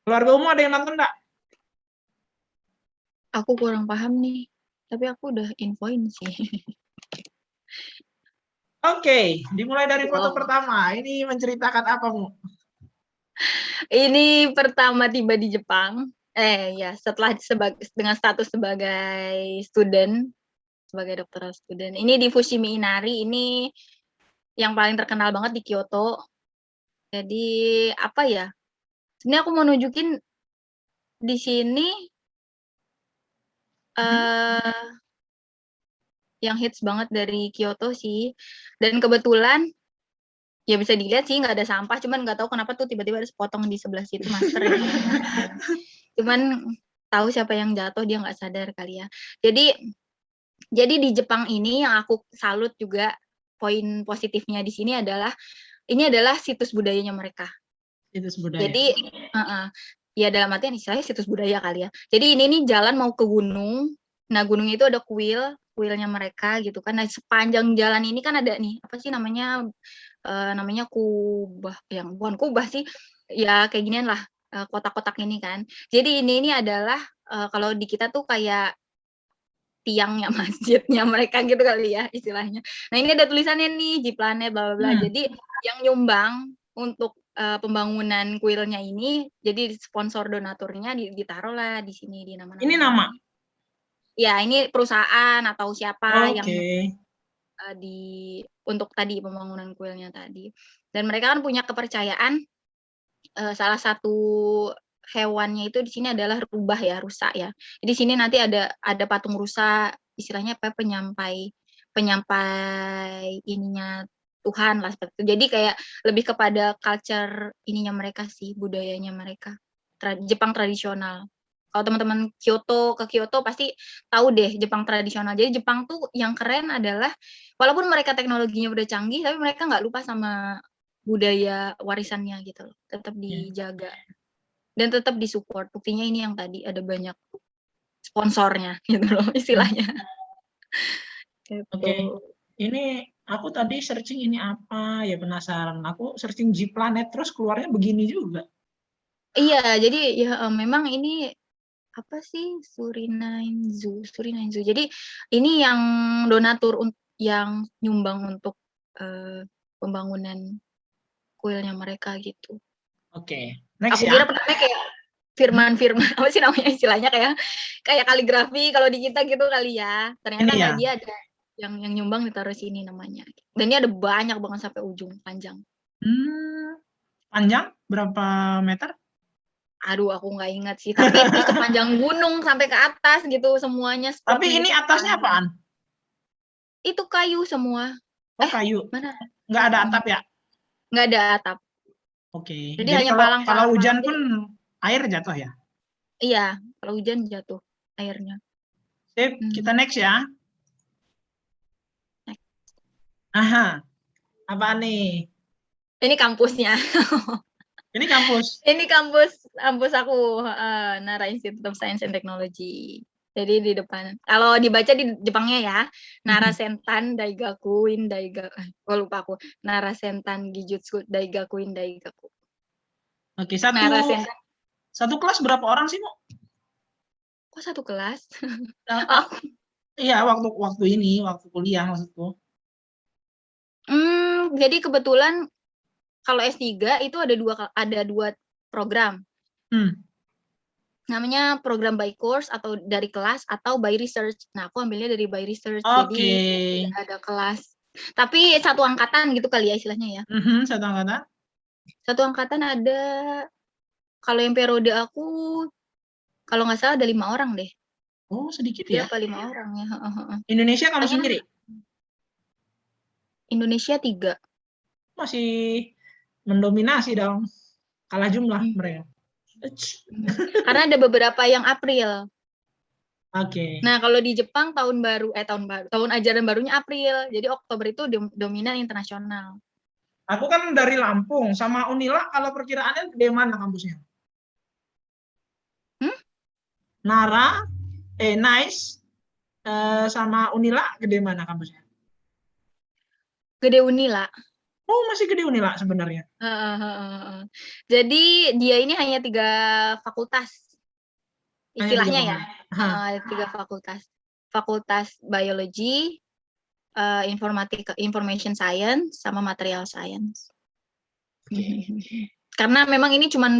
Keluarga Umu ada yang nonton nggak? Aku kurang paham nih. Tapi aku udah infoin sih. Oke, dimulai dari foto Wow. pertama. Ini menceritakan apa, Mu? Ini pertama tiba di Jepang. Ya setelah dengan status sebagai student, sebagai doktoral student. Ini di Fushimi Inari. Ini yang paling terkenal banget di Kyoto. Jadi apa ya? Sebenarnya aku mau nunjukin di sini yang hits banget dari Kyoto sih. Dan kebetulan ya bisa dilihat sih nggak ada sampah, cuman nggak tahu kenapa tuh tiba-tiba ada sepotong di sebelah situ masker ya. Cuman tahu siapa yang jatuh, dia nggak sadar kali ya. Jadi di Jepang ini yang aku salut juga, poin positifnya di sini adalah ini adalah situs budayanya mereka. Situs budaya. Jadi ya dalam artian istilahnya situs budaya kali ya. Jadi ini nih jalan mau ke gunung. Nah, gunung itu ada kuilnya mereka gitu kan. Nah, sepanjang jalan ini kan ada nih, apa sih namanya kubah, yang bukan kubah sih. Ya kayak ginian lah, kotak-kotak ini kan. Jadi ini adalah kalau di kita tuh kayak tiangnya masjidnya mereka gitu kali ya istilahnya. Nah, ini ada tulisannya nih Jiplanet bla bla bla. Jadi yang nyumbang untuk pembangunan kuilnya ini, jadi sponsor donaturnya ditaruh lah di sini di nama-nama. Ini nama? Ya, ini perusahaan atau siapa yang Oke. untuk tadi pembangunan kuilnya tadi. Dan mereka kan punya kepercayaan salah satu hewannya itu di sini adalah rubah ya, rusa ya. Jadi di sini nanti ada patung rusa, istilahnya apa penyampai ininya Tuhan lah seperti itu. Jadi kayak lebih kepada culture ininya mereka sih, budayanya mereka. Jepang tradisional. Kalau teman-teman ke Kyoto pasti tahu deh Jepang tradisional. Jadi Jepang tuh yang keren adalah walaupun mereka teknologinya udah canggih, tapi mereka nggak lupa sama budaya warisannya gitu loh. Tetap dijaga dan tetap disupport. Buktinya ini yang tadi ada banyak sponsornya gitu loh istilahnya. Oke. Ini aku tadi searching ini apa ya, penasaran. Aku searching Jiplanet terus keluarnya begini juga. Iya, jadi ya memang ini apa sih Surinainzu. Jadi ini yang donatur yang nyumbang untuk pembangunan kuilnya mereka gitu. Oke. Next Aku ya. kira pertama kayak firman apa sih namanya istilahnya kayak kaligrafi kalau di kita gitu kali ya. Ternyata Ini ya. nggak, dia ada yang nyumbang ditaruh sini namanya. Dan ini ada banyak banget sampai ujung panjang. Panjang berapa meter? Aduh, aku nggak ingat sih. Tapi itu sepanjang gunung sampai ke atas gitu semuanya. Tapi ini itu atasnya apaan? Itu kayu semua. Oh, kayu. Mana? Nggak ada atap ya? Nggak ada atap. Oke. Jadi Jadi hanya kalau hujan pun air jatuh ya? Iya, kalau hujan jatuh airnya. Sip, kita next ya. Aha, apa nih? Ini kampusnya. Ini kampus. Ini kampus aku, Nara Institute of Science and Technology. Jadi di depan. Kalau dibaca di Jepangnya ya, Nara Sentan Daigakuin Daigaku. Lupa aku. Nara Sentan Gijutsu Daigakuin Daigaku. Oke, satu kelas berapa orang sih, Mo? Kok satu kelas? Iya, waktu ini, waktu kuliah maksudku. Jadi kebetulan kalau S3 itu ada dua program. Hmm. Namanya program by course atau dari kelas atau by research. Nah, aku ambilnya dari by research. Oke. Jadi tidak ada kelas. Tapi satu angkatan gitu kali ya istilahnya ya. Satu angkatan. Satu angkatan ada, kalau yang periode aku kalau nggak salah ada 5 orang deh. Oh, sedikit 3 ya. apa 5 orang ya. Indonesia kamu Makanya sendiri Indonesia 3. masih mendominasi dong. Kalah jumlah mereka. Karena ada beberapa yang April. Oke. Nah, kalau di Jepang tahun ajaran barunya April. Jadi Oktober itu dominan internasional. Aku kan dari Lampung, sama Unila kalau perkiraannya di mana kampusnya? Nara, Nice, sama Unila gede mana kampusnya? Gede Unila. Oh, masih gede Unila sebenarnya. Jadi dia ini hanya 3 fakultas. Istilahnya ya. 3 fakultas. Fakultas Biology, Information Science, sama Material Science. Karena memang ini cuma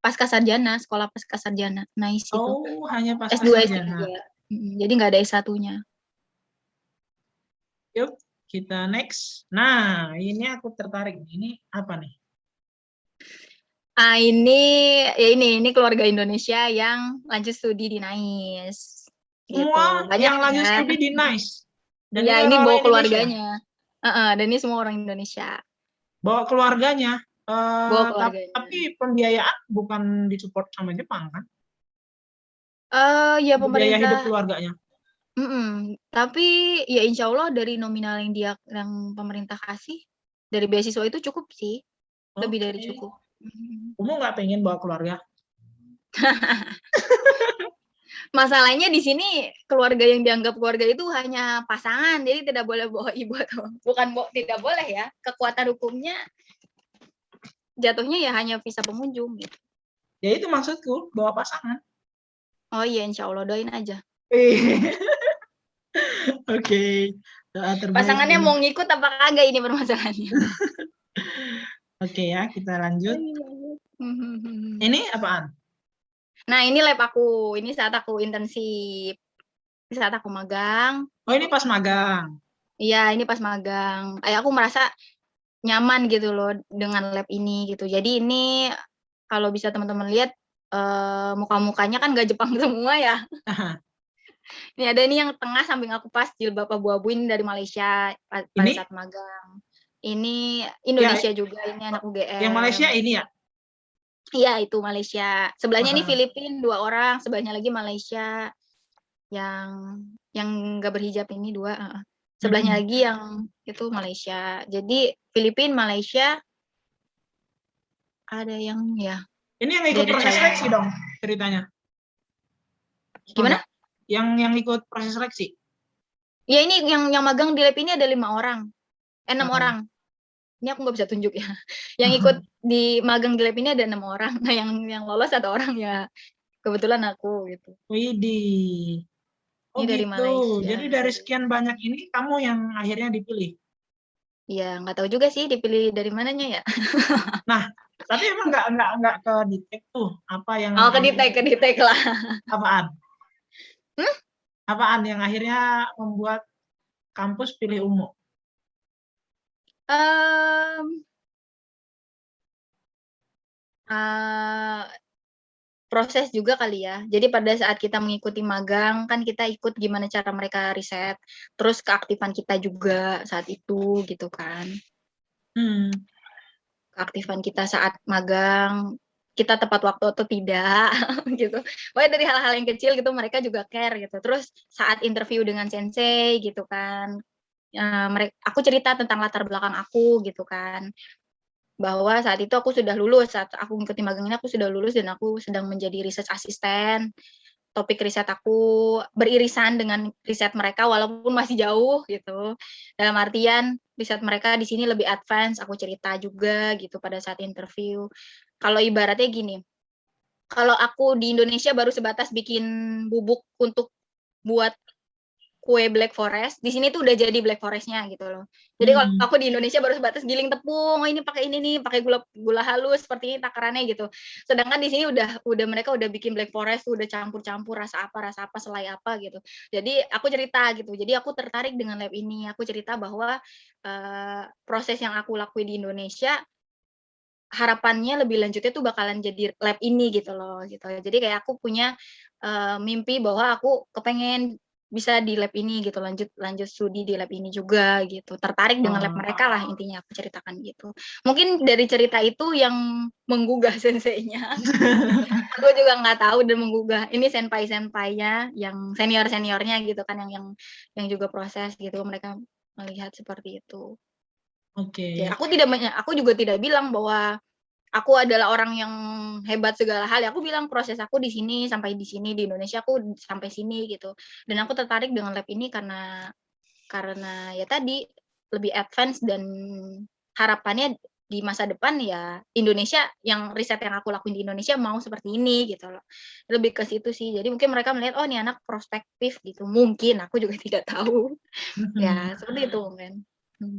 pasca sarjana, sekolah pasca sarjana. Nice itu. Oh, hanya pasca S2, sarjana. S3. Jadi nggak ada S1-nya. Yuk, kita next. Nah, ini aku tertarik. Ini apa nih? Ini keluarga Indonesia yang lanjut studi di NICE. Semua Gitu. Banyak yang lanjut kan? studi di NICE. Dan Ya, ini ini orang-orang bawa Indonesia. keluarganya. Dan ini semua orang Indonesia. Bawa keluarganya. Bawa keluarganya. Tapi pembiayaan bukan disupport sama Jepang kan? Ya Biaya hidup pemerintah. keluarganya. Tapi ya insya Allah dari nominal yang pemerintah kasih dari beasiswa itu cukup sih. Lebih dari cukup. Kamu nggak pengen bawa keluarga? Masalahnya di sini keluarga yang dianggap keluarga itu hanya pasangan, jadi tidak boleh bawa ibu atau tidak boleh ya. Kekuatan hukumnya jatuhnya ya hanya visa pengunjung gitu. Ya itu maksudku, bawa pasangan. Oh iya, insya Allah doain aja. Oke. Doa terbaik. Pasangannya mau ngikut apa kagak ini permasalahannya. Oke ya, kita lanjut. Ini apaan? Nah, ini lab aku. Ini saat aku internship. Saat aku magang. Oh, ini pas magang. Iya, ini pas magang. Aku merasa nyaman gitu loh dengan lab ini gitu. Jadi ini kalau bisa teman-teman lihat muka-mukanya kan nggak Jepang semua ya. Ini ada ini yang tengah samping aku pas jilbab abu-abu ini dari Malaysia pada saat magang. Ini Indonesia ya, juga, ini anak UGM. Yang Malaysia ini ya? Iya, itu Malaysia. Sebelahnya ini Filipina 2 orang, sebelahnya lagi Malaysia. Yang nggak berhijab ini 2. Sebelahnya lagi yang itu Malaysia. Jadi Filipina, Malaysia, ada yang ya. Ini yang ikut proses seleksi dong ceritanya. Gimana? Yang ikut proses seleksi? Ya ini yang magang di lab ini ada 5 orang. 6 orang. Ini aku nggak bisa tunjuk ya. Yang ikut di magang di lab ini ada 6 orang. Nah yang lolos 1 orang ya kebetulan aku gitu. Widih. Oh ini dari gitu. Malaysia. Jadi dari sekian banyak ini kamu yang akhirnya dipilih? Iya, nggak tahu juga sih dipilih dari mananya ya. Nah, tapi emang nggak ke detect tuh apa yang? Oh, ke detect lah. Apaan? Apaan yang akhirnya membuat kampus pilih Umu? Proses juga kali ya. Jadi pada saat kita mengikuti magang, kan kita ikut gimana cara mereka riset, terus keaktifan kita juga saat itu gitu kan. Keaktifan kita saat magang, kita tepat waktu atau tidak gitu. Pokoknya dari hal-hal yang kecil gitu mereka juga care gitu. Terus saat interview dengan sensei gitu kan, aku cerita tentang latar belakang aku gitu kan. Bahwa saat itu aku sudah lulus, saat aku mengikuti magang ini aku sudah lulus dan aku sedang menjadi research assistant. Topik riset aku beririsan dengan riset mereka walaupun masih jauh gitu. Dalam artian riset mereka di sini lebih advance, aku cerita juga gitu pada saat interview. Kalau ibaratnya gini, kalau aku di Indonesia baru sebatas bikin bubuk untuk buat kue Black Forest, di sini tuh udah jadi Black Forest-nya gitu loh. Jadi kalau aku di Indonesia baru sebatas giling tepung, oh ini pakai ini nih, pakai gula halus seperti ini takarannya gitu. Sedangkan di sini udah mereka udah bikin Black Forest, udah campur-campur rasa apa, selai apa gitu. Jadi aku cerita gitu. Jadi aku tertarik dengan lab ini. Aku cerita bahwa proses yang aku lakuin di Indonesia harapannya lebih lanjutnya tuh bakalan jadi lab ini gitu loh gitu. Jadi kayak aku punya mimpi bahwa aku kepengen bisa di lab ini gitu, lanjut studi di lab ini juga gitu. Tertarik dengan lab mereka lah intinya aku ceritakan gitu. Mungkin dari cerita itu yang menggugah senseinya. Aku juga nggak tahu dan menggugah. Ini senpai-senpainya yang senior-seniornya gitu kan yang juga proses gitu. Mereka melihat seperti itu. Oke. Ya, aku juga tidak bilang bahwa aku adalah orang yang hebat segala hal. Aku bilang proses aku di sini sampai di sini, di Indonesia aku sampai sini gitu. Dan aku tertarik dengan lab ini karena ya tadi lebih advance dan harapannya di masa depan ya Indonesia yang riset yang aku lakuin di Indonesia mau seperti ini gitu loh. Lebih ke situ sih. Jadi mungkin mereka melihat oh ini anak prospektif gitu. Mungkin aku juga tidak tahu. Ya, seperti itu mungkin.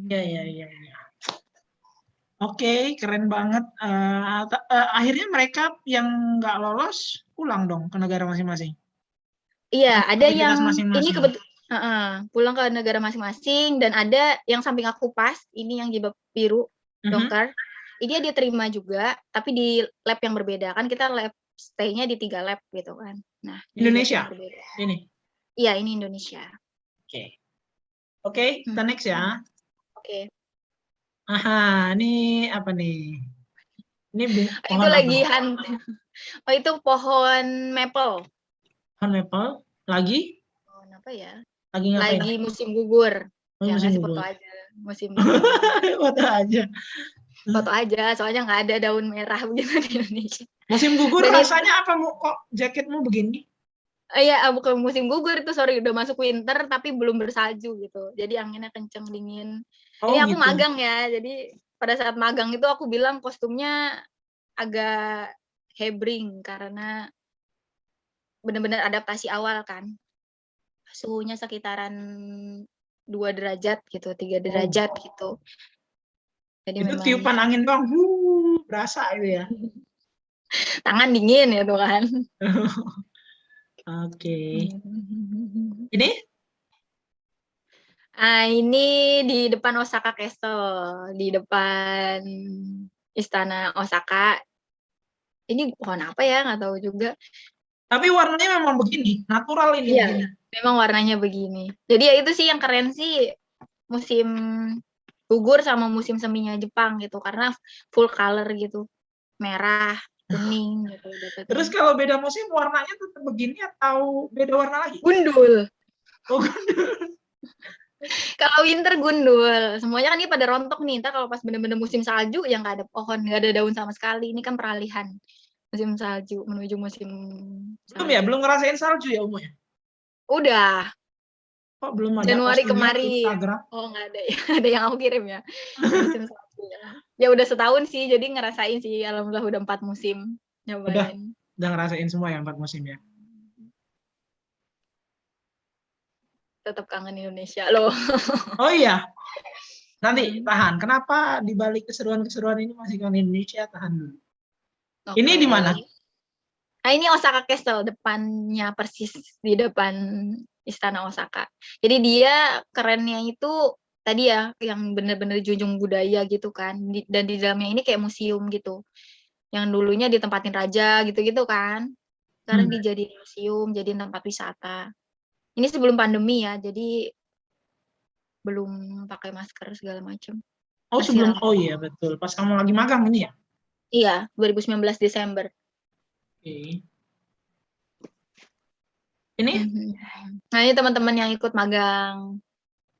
Ya. Oke, keren banget. Akhirnya mereka yang nggak lolos pulang dong ke negara masing-masing. Iya, ada Aktivitas yang ini masing-masing. pulang ke negara masing-masing dan ada yang samping aku pas, ini yang jilbab biru, dongker. Ini dia terima juga, tapi di lab yang berbeda. Kan kita lab stay-nya di 3 lab gitu kan. Nah, di lab Indonesia yang berbeda. ini. Iya, ini Indonesia. Oke, kita next ya. Oke. Aha, ini apa nih? Ini pohon Itu lagi apa? Oh, itu pohon maple. Pohon maple. Lagi? Pohon apa ya? Lagi ngapain? Lagi musim gugur. Oh, Ya, musim ngasih gugur. foto aja. Musim gugur. Foto aja. Foto aja, soalnya nggak ada daun merah begitu di Indonesia. Musim gugur Dan rasanya apa, kok jaketmu begini? Iya, bukan musim gugur itu, sorry, udah masuk winter tapi belum bersalju gitu. Jadi anginnya kenceng, dingin. Oh Ini aku gitu. magang ya, jadi pada saat magang itu aku bilang kostumnya agak hebring karena benar-benar adaptasi awal kan. Suhunya sekitaran 2 derajat gitu, 3 derajat gitu. Jadi Itu memang tiupan angin doang, berasa itu ya. tangan dingin gitu kan. Oke. Ini? Ini di depan Osaka Castle, di depan Istana Osaka. Ini pohon apa ya, nggak tahu juga. Tapi warnanya memang begini, natural ini Iya, begini. memang warnanya begini. Jadi ya itu sih yang keren sih, musim gugur sama musim seminya Jepang gitu, karena full color gitu, merah, kuning gitu Terus dapetnya. kalau beda musim warnanya tetap begini atau beda warna lagi? Gundul. Oh, Kalau winter gundul, semuanya kan ini pada rontok nih. Ntar kalau pas bener-bener musim salju, ya nggak ada pohon, nggak ada daun sama sekali. Ini kan peralihan musim salju menuju musim belum ya, salju. belum ngerasain salju ya umumnya. Udah, Kok belum ada Januari kostum lihat di kemarin. Instagram? Oh, nggak ada ya. Ada yang aku kirim ya. Musim salju ya. Ya udah setahun sih, jadi ngerasain sih. Alhamdulillah udah 4 musim nyobain. Udah ngerasain semua ya 4 musim ya. Tetap kangen Indonesia loh. Oh iya, nanti tahan. Kenapa di balik keseruan-keseruan ini masih kangen Indonesia? Tahan dulu. Ini Oke. di mana? Nah, ini Osaka Castle, depannya persis di depan Istana Osaka. Jadi dia kerennya itu tadi ya, yang bener-bener junjung budaya gitu kan. Dan di dalamnya ini kayak museum gitu. Yang dulunya ditempatin raja gitu-gitu kan. Sekarang dijadiin museum, jadiin tempat wisata. Ini sebelum pandemi ya, jadi belum pakai masker segala macam. Oh Masih sebelum, ramai. oh iya betul. Pas kamu lagi magang ini ya? Iya, 2019 Desember. Oke. Ini? Nah, ini teman-teman yang ikut magang.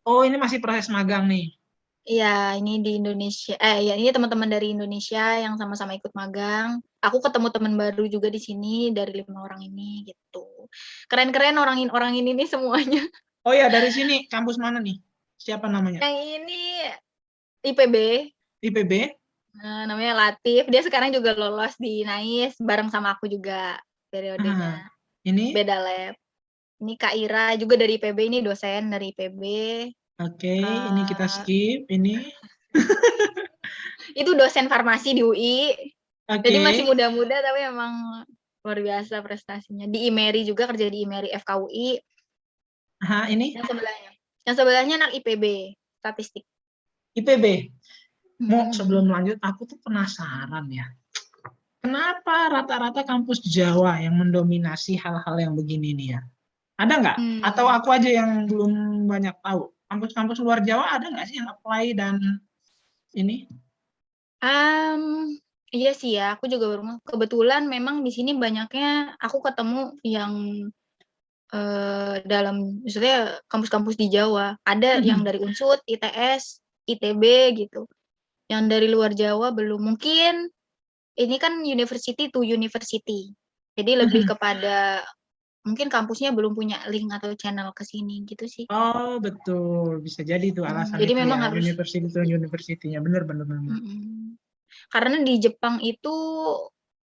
Oh ini masih proses magang nih. Iya, ini di Indonesia. Ya ini teman-teman dari Indonesia yang sama-sama ikut magang. Aku ketemu teman baru juga di sini dari 5 orang ini gitu. Keren-keren orang ini nih semuanya. Oh ya dari sini, kampus mana nih? Siapa namanya? Yang ini IPB, IPB? namanya Latif. Dia sekarang juga lolos di NAIS bareng sama aku juga periodenya. Ini? Beda lab Ini Kak Ira juga dari IPB, ini dosen dari IPB. Oke, ini kita skip. Ini. Itu dosen farmasi di UI. Jadi Oke. masih muda-muda tapi emang luar biasa prestasinya. Di IMERI juga, kerja di IMERI FKUI. Ini Yang sebelahnya anak IPB, statistik. IPB. Sebelum lanjut, aku tuh penasaran ya. Kenapa rata-rata kampus Jawa yang mendominasi hal-hal yang begini nih ya? Ada nggak? Atau aku aja yang belum banyak tahu? Kampus-kampus luar Jawa ada nggak sih yang apply dan ini? Iya sih ya, aku juga baru kebetulan memang di sini banyaknya aku ketemu yang dalam maksudnya kampus-kampus di Jawa. Ada yang dari Unsud, ITS, ITB gitu. Yang dari luar Jawa belum. Mungkin ini kan university to university. Jadi lebih kepada mungkin kampusnya belum punya link atau channel ke sini gitu sih. Oh, betul. Bisa jadi itu alasan Jadi itu memang ya, harus university to university-nya. Benar. karena di Jepang itu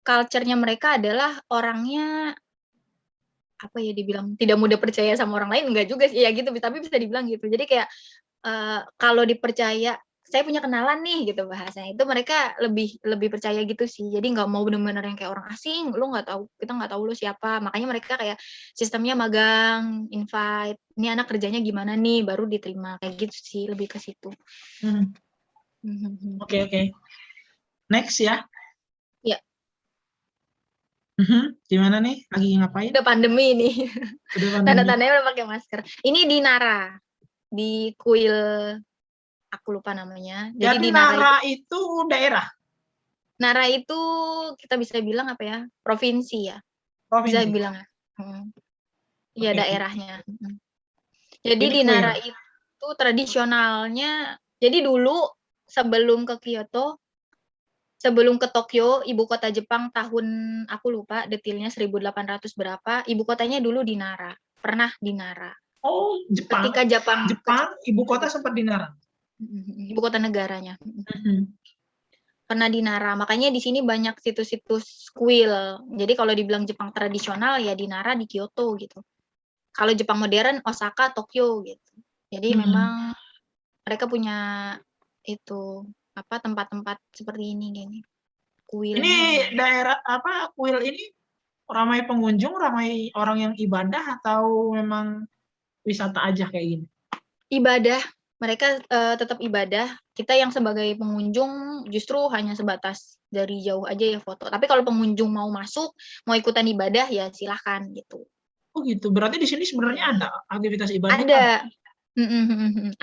culture-nya mereka adalah orangnya apa ya dibilang tidak mudah percaya sama orang lain, enggak juga sih ya gitu, tapi bisa dibilang gitu. Jadi kayak kalau dipercaya, saya punya kenalan nih gitu bahasanya, itu mereka lebih percaya gitu sih. Jadi nggak mau benar-benar yang kayak orang asing, lu nggak tahu, kita nggak tahu lu siapa. Makanya mereka kayak sistemnya magang, invite, ini anak kerjanya gimana nih, baru diterima kayak gitu sih, lebih ke situ. Oke. Next ya. Ya. Gimana nih? Lagi ngapain? Udah pandemi nih. Udah pandemi. Tanda-tandanya udah pakai masker. Ini di Nara, di kuil aku lupa namanya. Jadi di Nara itu daerah? Nara itu kita bisa bilang apa ya? Provinsi ya. Provinsi. Bisa bilang. Iya, daerahnya. Jadi Ini di kuil. Nara itu tradisionalnya, jadi dulu sebelum ke Kyoto, sebelum ke Tokyo, ibu kota Jepang tahun aku lupa detailnya 1800 berapa, ibu kotanya dulu di Nara. Pernah di Nara. Oh, Jepang. Ketika Jepang ibu kota sempat di Nara. Ibu kota negaranya. Pernah di Nara. Makanya di sini banyak situs-situs kuil. Jadi kalau dibilang Jepang tradisional ya di Nara, di Kyoto gitu. Kalau Jepang modern, Osaka, Tokyo gitu. Jadi memang mereka punya itu apa tempat-tempat seperti ini gini. Kuilnya. Ini daerah apa kuil ini ramai pengunjung, ramai orang yang ibadah atau memang wisata aja kayak gini? Ibadah, mereka tetap ibadah. Kita yang sebagai pengunjung justru hanya sebatas dari jauh aja ya foto. Tapi kalau pengunjung mau masuk, mau ikutan ibadah ya silahkan gitu. Oh gitu. Berarti di sini sebenarnya ada aktivitas ibadah? Ada.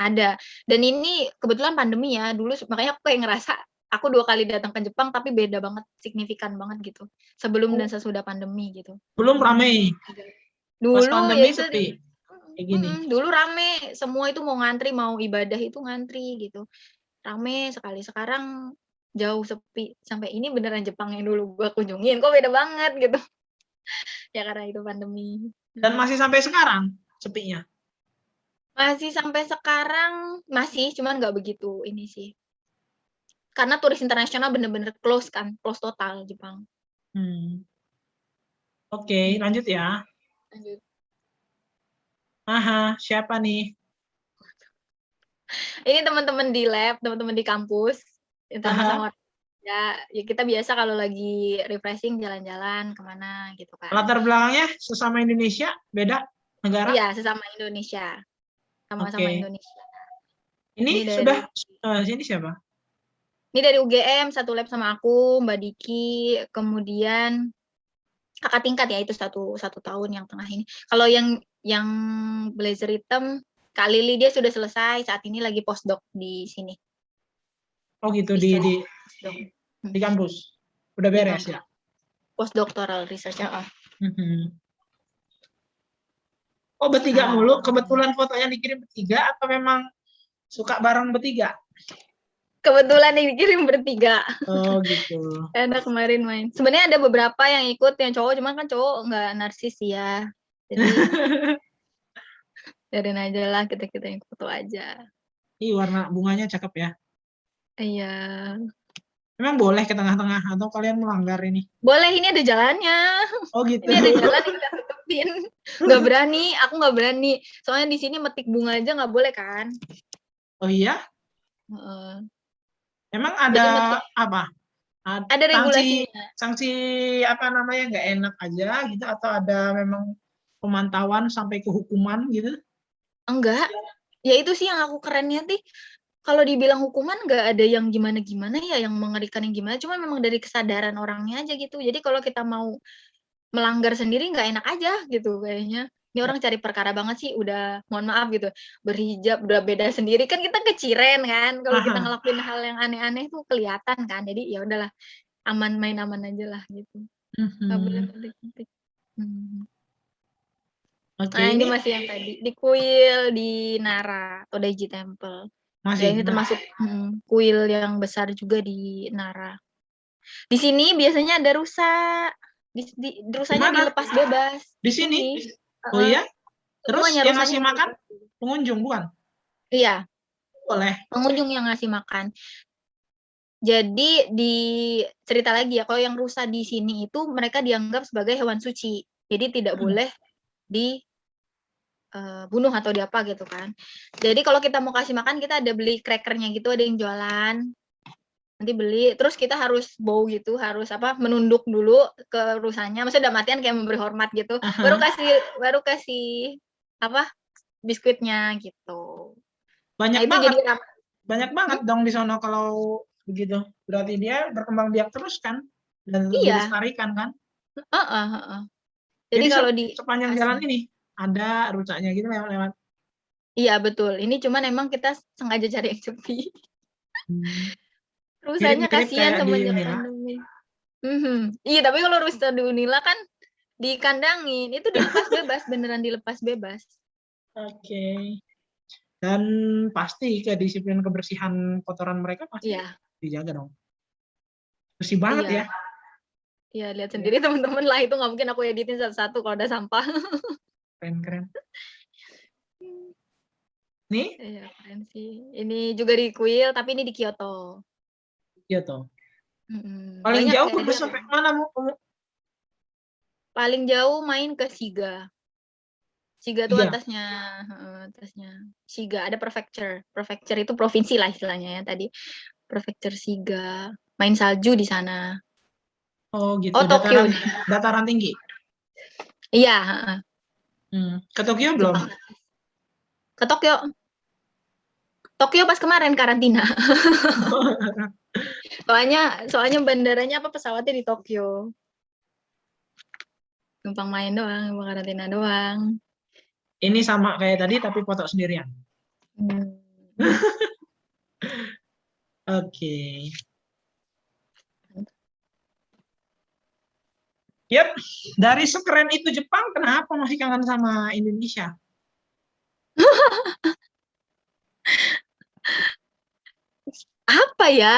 Ada. Dan ini kebetulan pandemi ya. Dulu makanya aku kayak ngerasa aku 2 kali datang ke Jepang tapi beda banget, signifikan banget gitu. Sebelum dan sesudah pandemi gitu. Belum ramai. Pas Dulu pandemi ya itu sepi. Kayak gini. Dulu rame, semua itu mau ngantri, mau ibadah itu ngantri gitu. Rame sekali. Sekarang jauh sepi. Sampai ini beneran Jepang yang dulu gua kunjungin, kok beda banget gitu. Ya karena itu pandemi. Dan masih sampai sekarang sepinya? Masih sampai sekarang, masih, cuman nggak begitu ini sih. Karena turis internasional bener-bener close kan, close total Jepang. Oke, lanjut ya. Lanjut. Siapa nih? Ini teman-teman di lab, teman-teman di kampus. Sama-sama ya kita biasa kalau lagi refreshing jalan-jalan kemana gitu kan. Latar belakangnya sesama Indonesia, beda negara? Iya, sesama Indonesia. Sama-sama Indonesia. Ini sudah sini siapa? Ini dari UGM, satu lab sama aku, Mbak Diki, kemudian kakak tingkat ya itu satu tahun yang tengah ini. Kalau yang blazer hitam, Kak Lili dia sudah selesai, saat ini lagi postdoc di sini. Oh gitu, di kampus. Udah beres ya? Postdoctoral research. Oh bertiga mulu, kebetulan fotonya dikirim bertiga atau memang suka bareng bertiga? Kebetulan dikirim bertiga. Oh gitu. Enak kemarin main. Sebenarnya ada beberapa yang ikut yang cowok, cuman kan cowok nggak narsis ya. Jadi biarin aja lah, kita yang foto aja. Ih, warna bunganya cakep ya. Iya. Memang boleh ke tengah-tengah atau kalian melanggar ini? Boleh, ini ada jalannya. Oh gitu. Ini ada jalan yang kita tutup. ngelakuin. Nggak berani, aku nggak berani. Soalnya di sini metik bunga aja nggak boleh kan. Oh iya? Heeh. Emang Jadi ada metik apa? ada Sanksi regulasinya. sanksi apa namanya nggak enak aja gitu atau ada memang pemantauan sampai ke hukuman gitu? Enggak. Ya itu sih yang aku kerennya sih. Kalau dibilang hukuman nggak ada yang gimana-gimana ya, yang mengerikan yang gimana. Cuma memang dari kesadaran orangnya aja gitu. Jadi kalau kita mau melanggar sendiri nggak enak aja gitu kayaknya. Ini orang cari perkara banget sih, udah mohon maaf gitu, berhijab udah beda sendiri kan kita keciren kan. Kalau kita Aha. ngelakuin hal yang aneh-aneh tuh kelihatan kan. Jadi ya udahlah, aman main aman aja lah gitu. Nggak boleh Mhm. penting-penting. Hmm. Oke, Nah ini ini masih yang tadi di kuil di Nara atau Daiji Temple. Ya masih. ini Nah, termasuk kuil yang besar juga di Nara. Di sini biasanya ada rusa. di Rusanya mana? dilepas bebas. Di sini? Sini. Oh Heeh. iya? Terus Semuanya yang rusanya ngasih makan dilepas. pengunjung bukan? Iya, Boleh. pengunjung yang ngasih makan. Jadi cerita lagi ya, kalau yang rusa di sini itu mereka dianggap sebagai hewan suci. Jadi tidak boleh dibunuh atau diapa gitu kan. Jadi kalau kita mau kasih makan kita ada beli crackernya gitu, ada yang jualan. Nanti beli, terus kita harus bow gitu, harus menunduk dulu ke rusanya. Maksudnya udah matian kayak memberi hormat gitu. Baru Aha. kasih biskuitnya gitu. Nah Banyak itu banget, jadi banyak banget dong di sono kalau begitu. Berarti dia berkembang biak terus kan dan tetap iya, dilestarikan kan? heeh, heeh. Jadi Jadi kalau sepanjang jalan dikasih, ini ada rusaknya gitu lewat-lewat. iya betul. Ini cuman emang kita sengaja cari yang sepi. Hmm. Rusanya Mirip-mirip kasihan kayak di semenjak Unila. pandemi. Iya, tapi kalau rusa di Unila kan dikandangin, itu dilepas bebas, beneran dilepas bebas. Oke. Dan pasti kedisiplinan kebersihan kotoran mereka pasti Iya, dijaga dong. Bersih banget ya. iya. Iya, lihat Ya, sendiri teman-teman lah, itu nggak mungkin aku editin satu-satu kalau ada sampah. keren-keren. Nih, Iya, keren sih. Ini juga di kuil, tapi ini di Kyoto. gitu. Paling Banyak jauh kayak udah dia. sampai mana mau? Paling jauh main ke Shiga. Shiga tuh Tiga. atasnya, atasnya. Shiga ada prefecture. Prefecture itu provinsi lah istilahnya ya tadi. Prefecture Shiga. Main salju di sana. Oh gitu, Oh, Tokyo. dataran tinggi. Iya, Ke Tokyo belum? Jepang. Ke Tokyo. Tokyo pas kemarin karantina. Soalnya bandaranya pesawatnya di Tokyo. Numpang main doang, numpang karantina doang. Ini sama kayak tadi tapi foto sendirian. Hmm. Oke. Yap, dari sekeren itu Jepang, kenapa masih kangen sama Indonesia? Apa ya?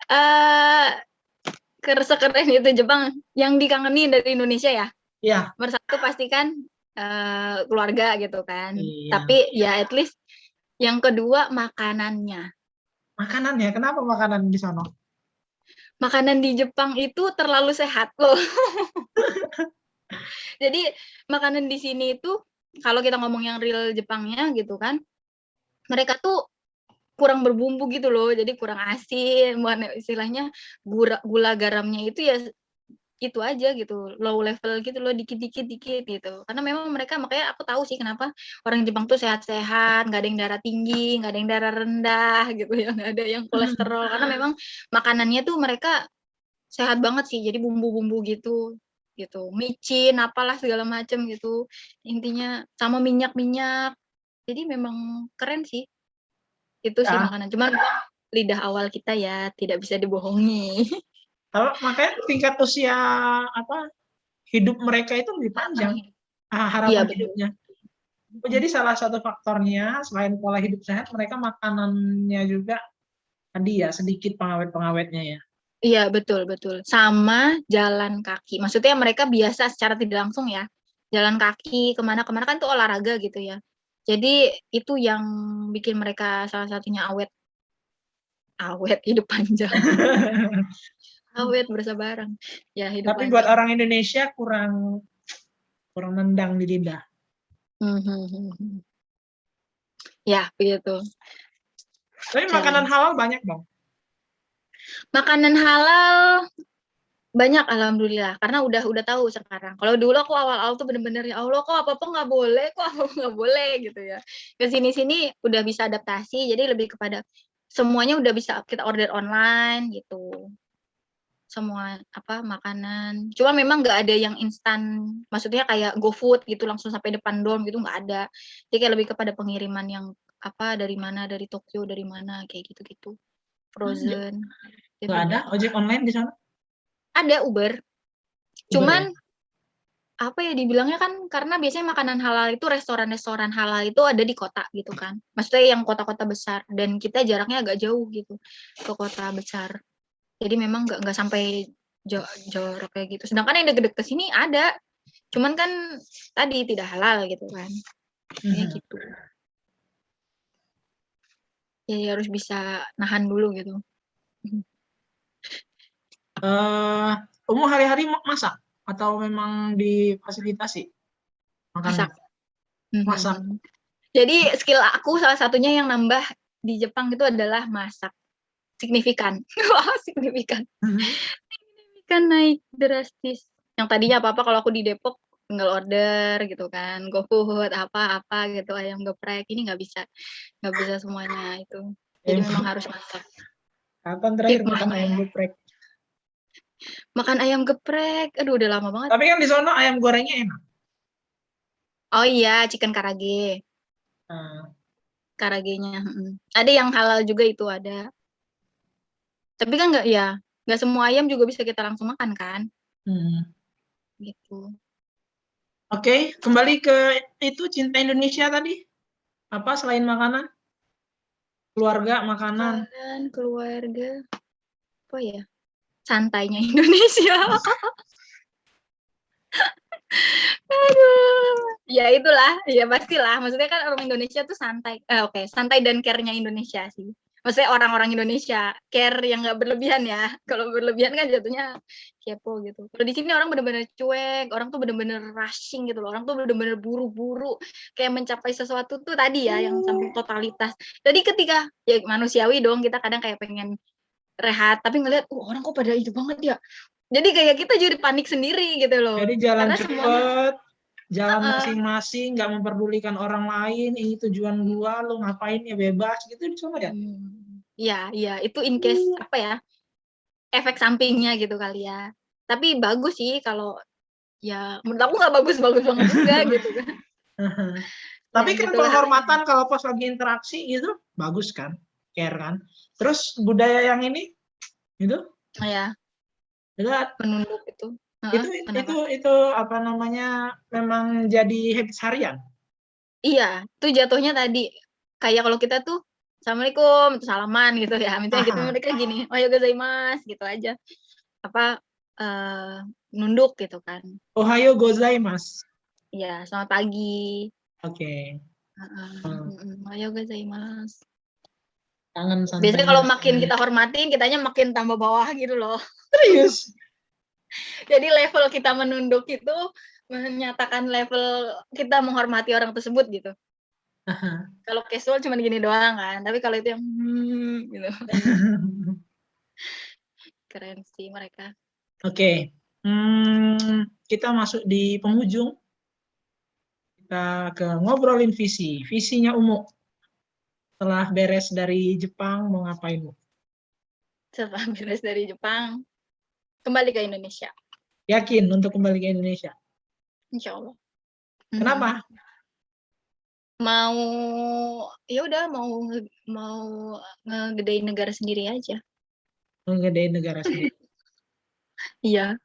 Eh sekeren itu Jepang yang dikangenin dari Indonesia ya. Ya, Nomor satu pastikan keluarga gitu kan. iya. Tapi ya at least yang kedua makanannya. Makanan ya, kenapa makanan di sana? Makanan di Jepang itu terlalu sehat loh. Jadi makanan di sini itu kalau kita ngomong yang real Jepangnya gitu kan, mereka tuh kurang berbumbu gitu loh, jadi kurang asin, istilahnya gula garamnya itu ya itu aja gitu, low level gitu loh, dikit-dikit dikit gitu. Karena memang mereka, makanya aku tahu sih kenapa orang Jepang tuh sehat-sehat, nggak ada yang darah tinggi, nggak ada yang darah rendah gitu ya, nggak ada yang kolesterol. Karena memang makanannya tuh mereka sehat banget sih, jadi bumbu-bumbu gitu gitu, micin apalah segala macam gitu. Intinya sama minyak-minyak. Jadi memang keren sih. Itu sih Ya, makanan. Cuman lidah awal kita ya tidak bisa dibohongi. kalau makanya tingkat usia apa hidup mereka itu lebih panjang, Iya harapan betul. hidupnya. Jadi salah satu faktornya selain pola hidup sehat, mereka makanannya juga tadi ya sedikit pengawet-pengawetnya ya. Iya betul betul. Sama jalan kaki. Maksudnya mereka biasa secara tidak langsung ya. Jalan kaki kemana-kemana kan tuh olahraga gitu ya. Jadi itu yang bikin mereka salah satunya awet hidup panjang. Awet bersabarang. Ya hidup Tapi buat panjang. orang Indonesia kurang kurang nendang di lidah. Ya, begitu. Tapi makanan halal banyak dong. Makanan halal banyak alhamdulillah karena udah tahu sekarang. Kalau dulu aku awal-awal tuh bener-bener ya Allah kok apa-apa nggak boleh, kok apa nggak boleh gitu ya. Ke sini-sini udah bisa adaptasi jadi lebih kepada semuanya udah bisa kita order online gitu. Semua apa makanan. Cuma memang nggak ada yang instan, maksudnya kayak GoFood gitu langsung sampai depan dorm gitu nggak ada. Jadi kayak lebih kepada pengiriman yang apa dari mana, dari Tokyo, dari mana kayak gitu-gitu. Frozen. Gitu. Nggak ada ojek online di sana? Ada Uber. Uber Cuman ya? apa ya dibilangnya kan karena biasanya makanan halal itu restoran-restoran halal itu ada di kota gitu kan. Maksudnya yang kota-kota besar dan kita jaraknya agak jauh gitu ke kota besar. Jadi memang nggak sampai jarak kayak gitu. Sedangkan yang deket-deket ke sini ada. Cuman kan tadi tidak halal gitu kan. Kayak gitu. Jadi harus bisa nahan dulu gitu. Umum hari-hari masak atau memang difasilitasi makannya? Masak. Jadi skill aku salah satunya yang nambah di Jepang itu adalah masak. Signifikan. Wah, signifikan. Signifikan naik drastis. Yang tadinya apa-apa kalau aku di Depok tinggal order gitu kan, GoFood apa-apa gitu, ayam geprek. Ini nggak bisa semuanya itu. Jadi memang harus masak. Kapan terakhir makan ayam geprek? Makan ayam geprek, aduh udah lama banget. Tapi kan di sana ayam gorengnya enak. Oh iya, chicken karage. Karagenya. Ada yang halal juga itu ada. Tapi kan nggak semua ayam juga bisa kita langsung makan kan? Gitu. Oke, kembali ke itu cinta Indonesia tadi. Apa selain makanan? Keluarga, makanan. Keluarga. Apa ya? Santainya Indonesia. Aduh. Ya itulah, ya pastilah. Maksudnya kan orang Indonesia tuh santai. Oke, santai dan care-nya Indonesia sih. Maksudnya orang-orang Indonesia care yang nggak berlebihan ya. Kalau berlebihan kan jatuhnya kepo gitu. Kalau di sini orang benar-benar cuek, orang tuh benar-benar rushing gitu loh. Orang tuh benar-benar buru-buru kayak mencapai sesuatu tuh tadi ya yang sampai totalitas. Jadi ketika ya manusiawi dong kita kadang kayak pengen rehat tapi ngelihat orang kok pada itu banget ya. Jadi kayak kita jadi panik sendiri gitu loh. Jadi jalan Karena cepet, jalan masing-masing, nggak memperdulikan orang lain. Ini tujuan gua, lu ngapain ya bebas gitu coba ya. Iya, itu in case apa ya efek sampingnya gitu kali ya. Tapi bagus sih kalau ya menurut aku nggak bagus-bagus banget juga gitu kan. Tapi Ya, kan gitu penghormatan kalau pas lagi interaksi gitu bagus kan, care kan. Terus budaya yang ini itu? Ya. Menunduk itu. Itu apa namanya memang jadi habits harian. Iya, itu jatuhnya tadi kayak kalau kita tuh Assalamualaikum, salaman gitu ya. Misalnya gitu mereka gini, Ohayo gozaimasu gitu aja. Apa nunduk gitu kan. Ohayo gozaimasu. Iya, selamat pagi. Oke. Ohayo gozaimasu. Tangan santai. Biasanya kalau makin kita hormatin, kitanya makin tambah bawah gitu loh. Serius? Jadi level kita menunduk itu menyatakan level kita menghormati orang tersebut gitu. Kalau casual cuma gini doang kan, tapi kalau itu yang gitu. Keren sih mereka. Oke. Kita masuk di penghujung. Kita ke ngobrolin visi. Visinya Umu. Setelah beres dari Jepang mau ngapain, Bu? Setelah beres dari Jepang, kembali ke Indonesia. Yakin untuk kembali ke Indonesia? Insya Allah. Kenapa? Ya udah mau ngegedein negara sendiri aja. Ngegedein negara sendiri. Iya.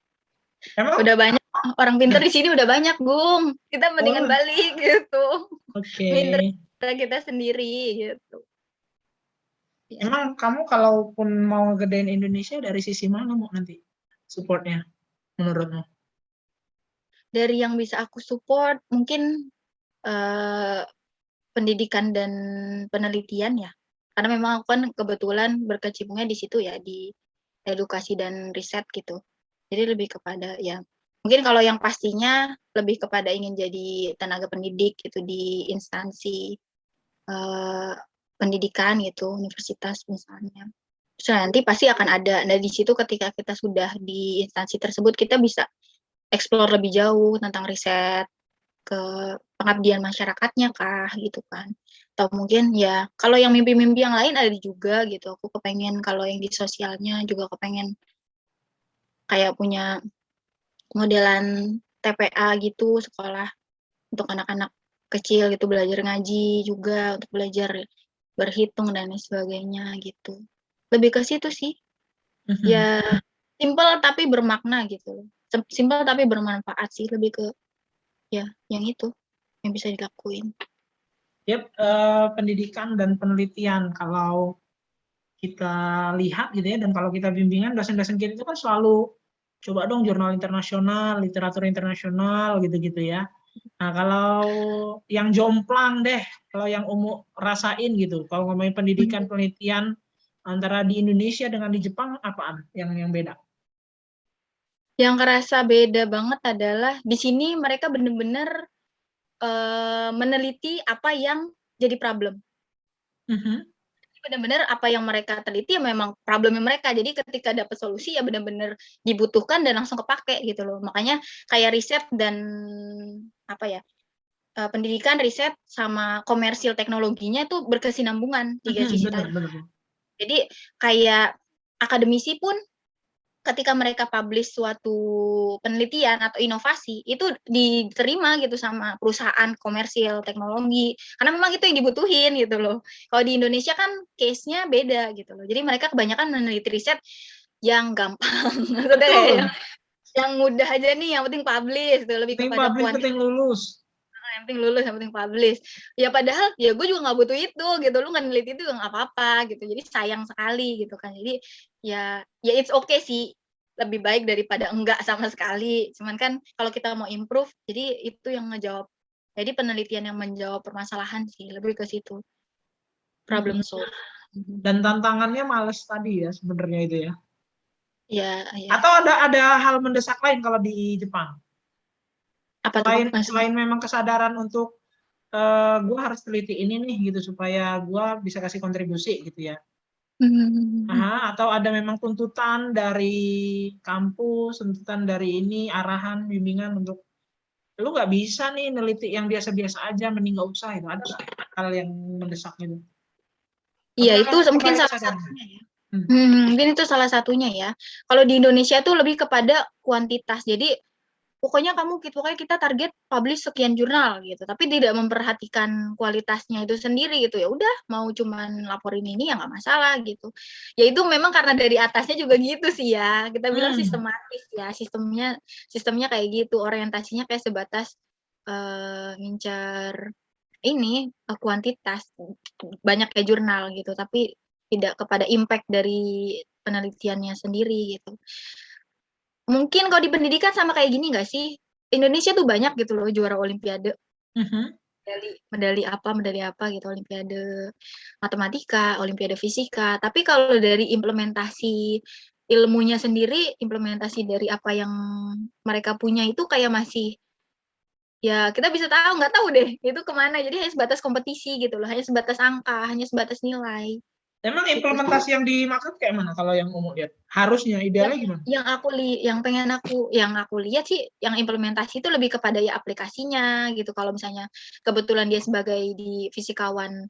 Emang? Udah banyak orang pintar di sini udah banyak, Gung. Kita mendingan balik gitu. Oke. Minder kita sendiri gitu. Ya. Emang kamu kalaupun mau ngegedein Indonesia dari sisi mana mau nanti supportnya menurutmu? Dari yang bisa aku support mungkin pendidikan dan penelitian ya. Karena memang aku kan kebetulan berkecimpungnya di situ ya, di edukasi dan riset gitu. Jadi lebih kepada ya Mungkin kalau yang pastinya lebih kepada ingin jadi tenaga pendidik gitu di instansi pendidikan gitu, universitas misalnya. Terus nanti pasti akan ada. Nah, di situ ketika kita sudah di instansi tersebut, kita bisa explore lebih jauh tentang riset ke pengabdian masyarakatnya kah gitu kan. Atau mungkin ya kalau yang mimpi-mimpi yang lain ada juga gitu. Aku kepengen kalau yang di sosialnya juga kepengen kayak punya modelan TPA gitu, sekolah untuk anak-anak kecil gitu, belajar ngaji juga, untuk belajar berhitung dan lain sebagainya gitu. Lebih ke situ sih. Mhm. Ya simple tapi bermakna gitu. Simple tapi bermanfaat sih, lebih ke ya yang itu yang bisa dilakuin. Yep, pendidikan dan penelitian kalau kita lihat gitu ya, dan kalau kita bimbingan dosen-dosen kita itu kan selalu coba dong jurnal internasional, literatur internasional gitu-gitu ya. Nah, kalau yang jomplang deh, kalau yang umum rasain gitu, kalau ngomongin pendidikan penelitian antara di Indonesia dengan di Jepang apaan yang beda? Yang kerasa beda banget adalah di sini mereka benar-benar meneliti apa yang jadi problem. Mhm. Benar-benar apa yang mereka teliti ya memang problemnya mereka. Jadi ketika dapat solusi ya benar-benar dibutuhkan dan langsung kepake gitu loh. Makanya kayak riset dan apa ya, pendidikan, riset sama komersil teknologinya itu berkesinambungan tiga Mhm, sisi bener tadi. bener. Jadi kayak akademisi pun ketika mereka publish suatu penelitian atau inovasi itu diterima gitu sama perusahaan komersil teknologi karena memang itu yang dibutuhin gitu loh. Kalau di Indonesia kan case-nya beda gitu loh. Jadi mereka kebanyakan meneliti riset yang gampang, maksudnya kayak Betul, yang mudah aja nih, yang penting publish gitu, lebih penting kepada publish, kuantitas, penting lulus. yang penting lulus, yang penting publish. Ya padahal ya gue juga nggak butuh itu gitu, lu nggak neliti itu nggak apa-apa gitu. Jadi sayang sekali gitu kan. Jadi ya it's okay sih, lebih baik daripada enggak sama sekali. Cuman kan kalau kita mau improve, jadi itu yang ngejawab. Jadi penelitian yang menjawab permasalahan sih, lebih ke situ. Problem Mhm. solve. Dan tantangannya males tadi ya sebenarnya itu ya. Ya, ya. Atau ada hal mendesak lain kalau di Jepang? Apa tuh Selain Mas? selain memang kesadaran untuk gue harus teliti ini nih gitu supaya gue bisa kasih kontribusi gitu ya. Hmm. Aha, atau ada memang tuntutan dari kampus, tuntutan dari ini, arahan, bimbingan untuk lu nggak bisa nih neliti yang biasa-biasa aja, mending nggak usah itu. Ada nggak hal yang mendesak itu? Iya, Apa itu mungkin mulai salah kesadaran? satunya ya. Hmm. Mungkin itu salah satunya ya. Kalau di Indonesia tuh lebih kepada kuantitas. Jadi pokoknya pokoknya kita target publish sekian jurnal gitu, tapi tidak memperhatikan kualitasnya itu sendiri gitu. Ya udah, mau cuman laporin ini ya nggak masalah gitu. Ya itu memang karena dari atasnya juga gitu sih ya. Kita bilang Hmm. sistematis ya, sistemnya kayak gitu, orientasinya kayak sebatas ngincar ini kuantitas, banyak kayak jurnal gitu, tapi tidak kepada impact dari penelitiannya sendiri gitu. Mungkin kalau di pendidikan sama kayak gini nggak sih? Indonesia tuh banyak gitu loh juara olimpiade, Mhm. medali apa gitu, olimpiade matematika, olimpiade fisika. Tapi kalau dari implementasi ilmunya sendiri, implementasi dari apa yang mereka punya itu kayak masih ya kita bisa tahu nggak tahu deh itu kemana. Jadi hanya sebatas kompetisi gitu loh, hanya sebatas angka, hanya sebatas nilai. Emang Gitu sih. implementasi yang dimaksud kayak mana kalau yang umum lihat? Harusnya, yang idealnya gimana? yang aku lihat sih yang implementasi itu lebih kepada ya aplikasinya gitu. Kalau misalnya kebetulan dia sebagai di fisikawan,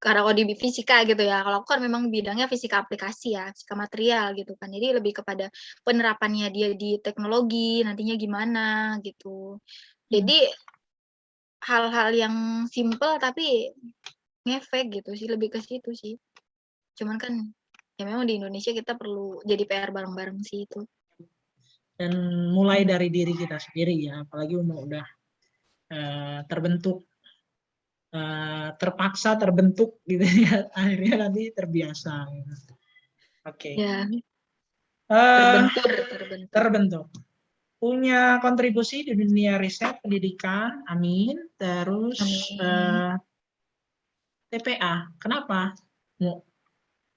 karena kalau di fisika gitu ya, kalau aku kan memang bidangnya fisika aplikasi ya, fisika material gitu kan, jadi lebih kepada penerapannya dia di teknologi nantinya gimana gitu. Hmm. Jadi hal-hal yang simple tapi ngefek gitu sih, lebih ke situ sih. Cuman kan ya memang di Indonesia kita perlu jadi PR bareng-bareng sih itu. Dan mulai dari diri kita sendiri ya, apalagi udah terbentuk, terpaksa terbentuk gitu ya, akhirnya nanti terbiasa. Gitu. Oke. Ya, Eh, terbentur. terbentuk. Punya kontribusi di dunia riset pendidikan, amin. Terus Amin. TPA, kenapa? Mau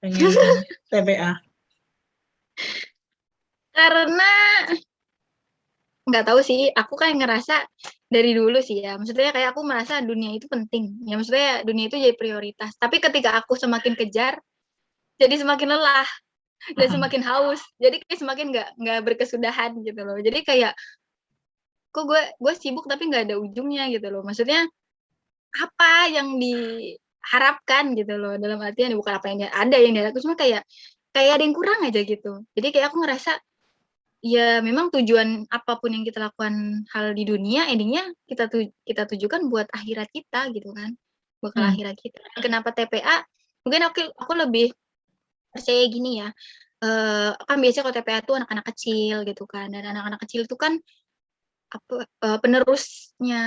pengen TPA? Karena nggak tahu sih, aku kayak ngerasa dari dulu sih ya, maksudnya kayak aku merasa dunia itu penting, ya maksudnya dunia itu jadi prioritas. Tapi ketika aku semakin kejar, jadi semakin lelah dan semakin haus. Jadi kayak semakin nggak berkesudahan gitu loh. Jadi kayak kok gue sibuk tapi nggak ada ujungnya gitu loh. Maksudnya apa yang diharapkan gitu loh, dalam artian bukan apa yang ada yang diharapkan, cuma kayak ada yang kurang aja gitu. Jadi kayak aku ngerasa ya memang tujuan apapun yang kita lakukan hal di dunia endingnya kita tujukan buat akhirat kita gitu kan, bakal akhirat kita. Kenapa TPA? Mungkin aku lebih percaya gini ya, kan biasanya kalau TPA tuh anak-anak kecil gitu kan, dan anak-anak kecil itu kan penerusnya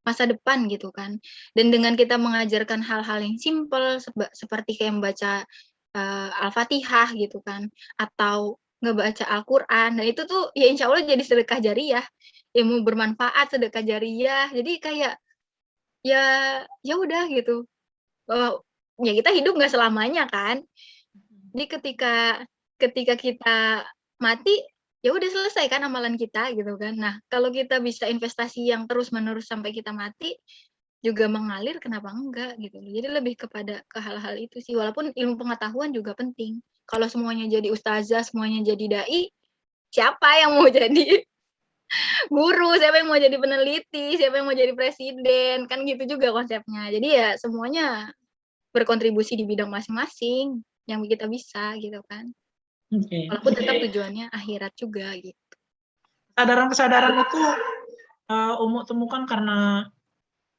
masa depan gitu kan. Dan dengan kita mengajarkan hal-hal yang simpel seperti kayak membaca Al-Fatihah gitu kan, atau ngebaca Al-Quran, dan itu tuh ya insya Allah jadi sedekah jariyah, ilmu bermanfaat, sedekah jariyah. Jadi kayak ya udah gitu, ya kita hidup nggak selamanya kan. Jadi ketika kita mati, ya udah selesai kan amalan kita gitu kan. Nah, kalau kita bisa investasi yang terus-menerus sampai kita mati juga mengalir, kenapa enggak gitu. Jadi lebih kepada ke hal-hal itu sih. Walaupun ilmu pengetahuan juga penting. Kalau semuanya jadi ustazah, semuanya jadi dai, siapa yang mau jadi guru, siapa yang mau jadi peneliti, siapa yang mau jadi presiden, kan gitu juga konsepnya. Jadi ya semuanya berkontribusi di bidang masing-masing yang kita bisa gitu kan. Oke. Walaupun tetap tujuannya akhirat juga gitu. Kesadaran-kesadaran itu Umu temukan karena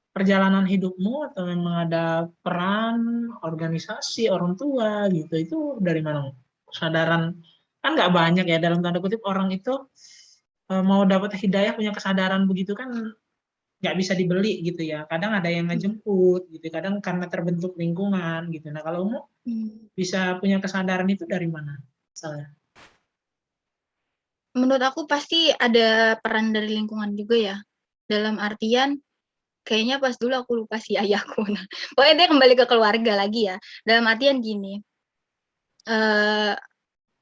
perjalanan hidupmu atau memang ada peran organisasi orang tua gitu, itu dari mana? Kesadaran kan nggak banyak ya, dalam tanda kutip orang itu mau dapat hidayah, punya kesadaran begitu kan nggak bisa dibeli gitu ya. Kadang ada yang ngejemput gitu, kadang karena terbentuk lingkungan gitu. Nah kalau Umu bisa punya kesadaran itu dari mana misalnya? Menurut aku pasti ada peran dari lingkungan juga ya. Dalam artian kayaknya pas dulu aku lupa sih ayahku. Nah, pokoknya dia kembali ke keluarga lagi ya. Dalam artian gini,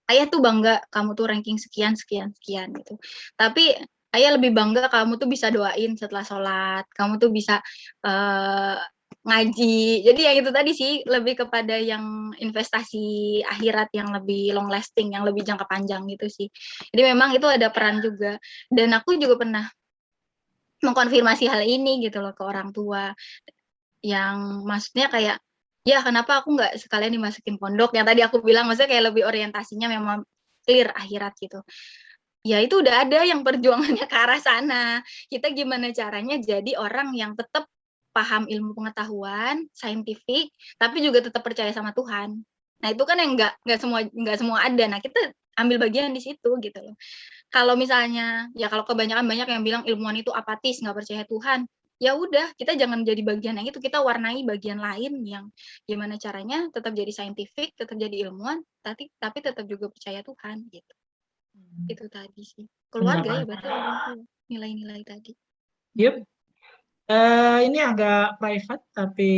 ayah tuh bangga kamu tuh ranking sekian sekian sekian gitu. Tapi ayah lebih bangga kamu tuh bisa doain setelah sholat, kamu tuh bisa ngaji. Jadi yang itu tadi sih, lebih kepada yang investasi akhirat yang lebih long lasting, yang lebih jangka panjang gitu sih. Jadi memang itu ada peran juga. Dan aku juga pernah mengkonfirmasi hal ini gitu loh ke orang tua, yang maksudnya kayak, ya kenapa aku nggak sekalian dimasukin pondok, yang tadi aku bilang maksudnya kayak lebih orientasinya memang clear akhirat gitu. Ya itu udah ada yang perjuangannya ke arah sana. Kita gimana caranya jadi orang yang tetap paham ilmu pengetahuan, saintifik, tapi juga tetap percaya sama Tuhan. Nah itu kan yang nggak semua ada. Nah kita ambil bagian di situ gitu loh. Kalau misalnya, ya kalau kebanyakan banyak yang bilang ilmuwan itu apatis, nggak percaya Tuhan, ya udah kita jangan jadi bagian yang itu, kita warnai bagian lain yang gimana caranya tetap jadi saintifik, tetap jadi ilmuwan, tapi tetap juga percaya Tuhan gitu. Itu tadi sih. Keluarga ya berarti nilai-nilai tadi. Yep. Ini agak private tapi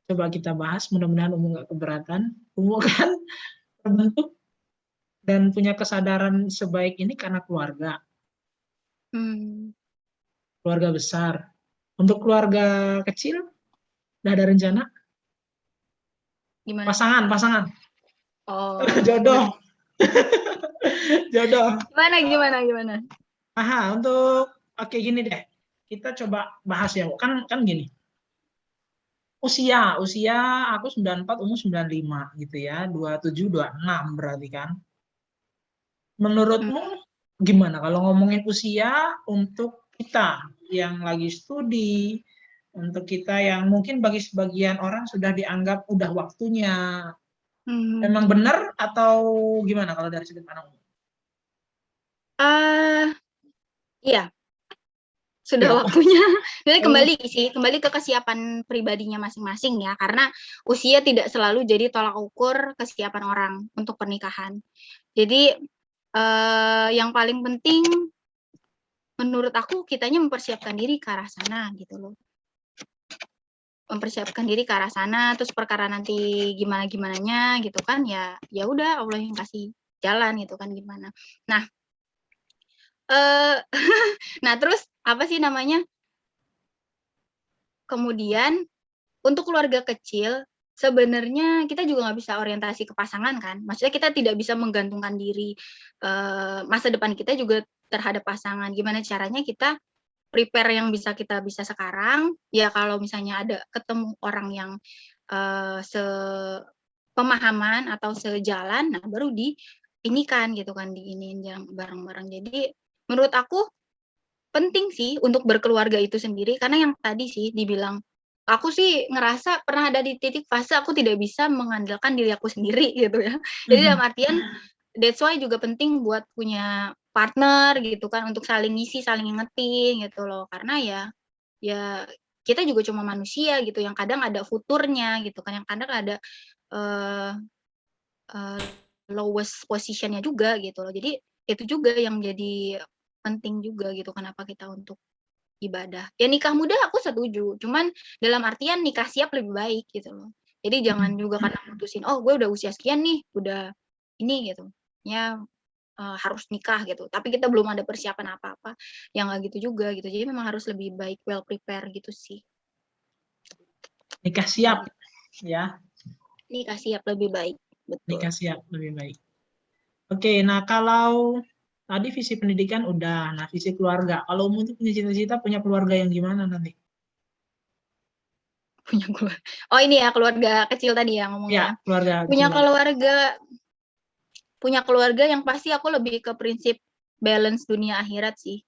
coba kita bahas, mudah-mudahan Umu nggak keberatan. Umu kan terbentuk dan punya kesadaran sebaik ini karena keluarga. Keluarga besar. Untuk keluarga kecil, udah ada rencana? Gimana? Pasangan. Oh. Jodoh. Jodoh. Gimana? Untuk oke gini deh. Kita coba bahas ya. Kan gini. Usia aku 94, Umu 95 gitu ya. 27, 26 berarti kan. Menurutmu gimana kalau ngomongin usia untuk kita yang lagi studi, untuk kita yang mungkin bagi sebagian orang sudah dianggap udah waktunya. Memang benar atau gimana kalau dari sudut pandang Umu? Iya. Sudah Ya. waktunya. Jadi kembali ke kesiapan pribadinya masing-masing ya, karena usia tidak selalu jadi tolak ukur kesiapan orang untuk pernikahan. Jadi yang paling penting menurut aku kitanya mempersiapkan diri ke arah sana gitu loh. Mempersiapkan diri ke arah sana, terus perkara nanti gimana-gimananya gitu kan, ya udah Allah yang kasih jalan gitu kan gimana. Nah, eee, nah terus apa sih namanya, kemudian untuk keluarga kecil, sebenarnya kita juga nggak bisa orientasi ke pasangan kan, maksudnya kita tidak bisa menggantungkan diri, masa depan kita juga terhadap pasangan. Gimana caranya kita prepare yang kita bisa sekarang, ya kalau misalnya ada ketemu orang yang, sepemahaman atau sejalan, nah baru diinikan gitu kan, diiniin yang bareng-bareng. Jadi menurut aku penting sih untuk berkeluarga itu sendiri, karena yang tadi sih dibilang, aku sih ngerasa pernah ada di titik fase aku tidak bisa mengandalkan diri aku sendiri gitu ya. Jadi dalam artian that's why juga penting buat punya partner gitu kan, untuk saling ngisi, saling ngingetin gitu loh. Karena ya kita juga cuma manusia gitu, yang kadang ada futurnya gitu kan, yang kadang ada, eee eee, lowest position-nya juga gitu loh. Jadi itu juga yang jadi penting juga gitu, kenapa kita untuk ibadah. Ya nikah muda aku setuju, cuman dalam artian nikah siap lebih baik gitu loh. Jadi jangan juga karena mutusin, "Oh gue udah usia sekian nih, udah ini," gitu, ya, harus nikah gitu, tapi kita belum ada persiapan apa-apa, ya nggak gitu juga gitu. Jadi memang harus lebih baik well prepare gitu sih. Nikah siap ya, Nikah siap lebih baik, nikah betul. siap lebih baik. Oke, nah kalau tadi visi pendidikan udah, nah visi keluarga. Kalau Umu tuh punya cita-cita punya keluarga yang gimana nanti? Punya oh ini ya keluarga kecil tadi ya Ya, ngomongnya ya. keluarga Punya kecil. keluarga punya keluarga yang pasti aku lebih ke prinsip balance dunia akhirat sih.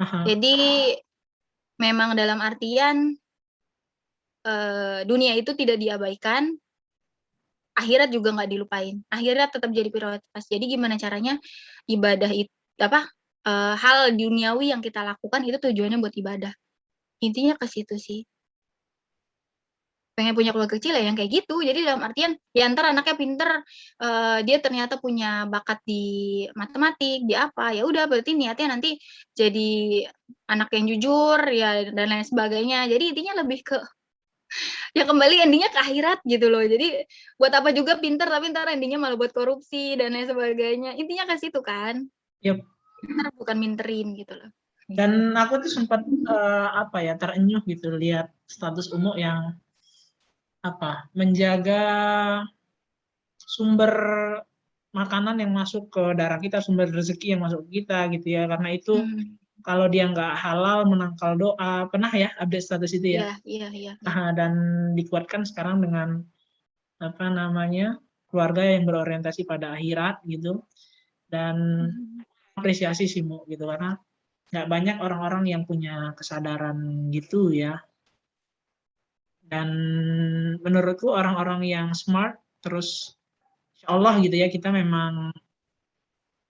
Aha. Jadi memang dalam artian, dunia itu tidak diabaikan, akhirat juga nggak dilupain. Akhirat tetap jadi prioritas. Jadi gimana caranya ibadah hal duniawi yang kita lakukan itu tujuannya buat ibadah. Intinya ke situ sih. Pengen punya keluarga kecil ya yang kayak gitu. Jadi dalam artian, ya entar anaknya pinter, dia ternyata punya bakat di matematik, di apa, ya udah berarti niatnya nanti jadi anak yang jujur, ya dan lain sebagainya. Jadi intinya lebih ke ya kembali ending-nya ke akhirat gitu loh. Jadi buat apa juga pinter tapi entar ending-nya malah buat korupsi dan lain sebagainya. Intinya ke situ kan. Yep. Pinter bukan minterin gitu loh. Dan aku tuh sempat terenyuh gitu lihat status Umu yang menjaga sumber makanan yang masuk ke darah kita, sumber rezeki yang masuk ke kita gitu ya. Karena itu kalau dia nggak halal menangkal doa, pernah ya update status itu ya. Iya. Dan dikuatkan sekarang dengan keluarga yang berorientasi pada akhirat gitu. Dan apresiasi sih Mu gitu, karena nggak banyak orang-orang yang punya kesadaran gitu ya. Dan menurutku orang-orang yang smart, terus insya Allah gitu ya, kita memang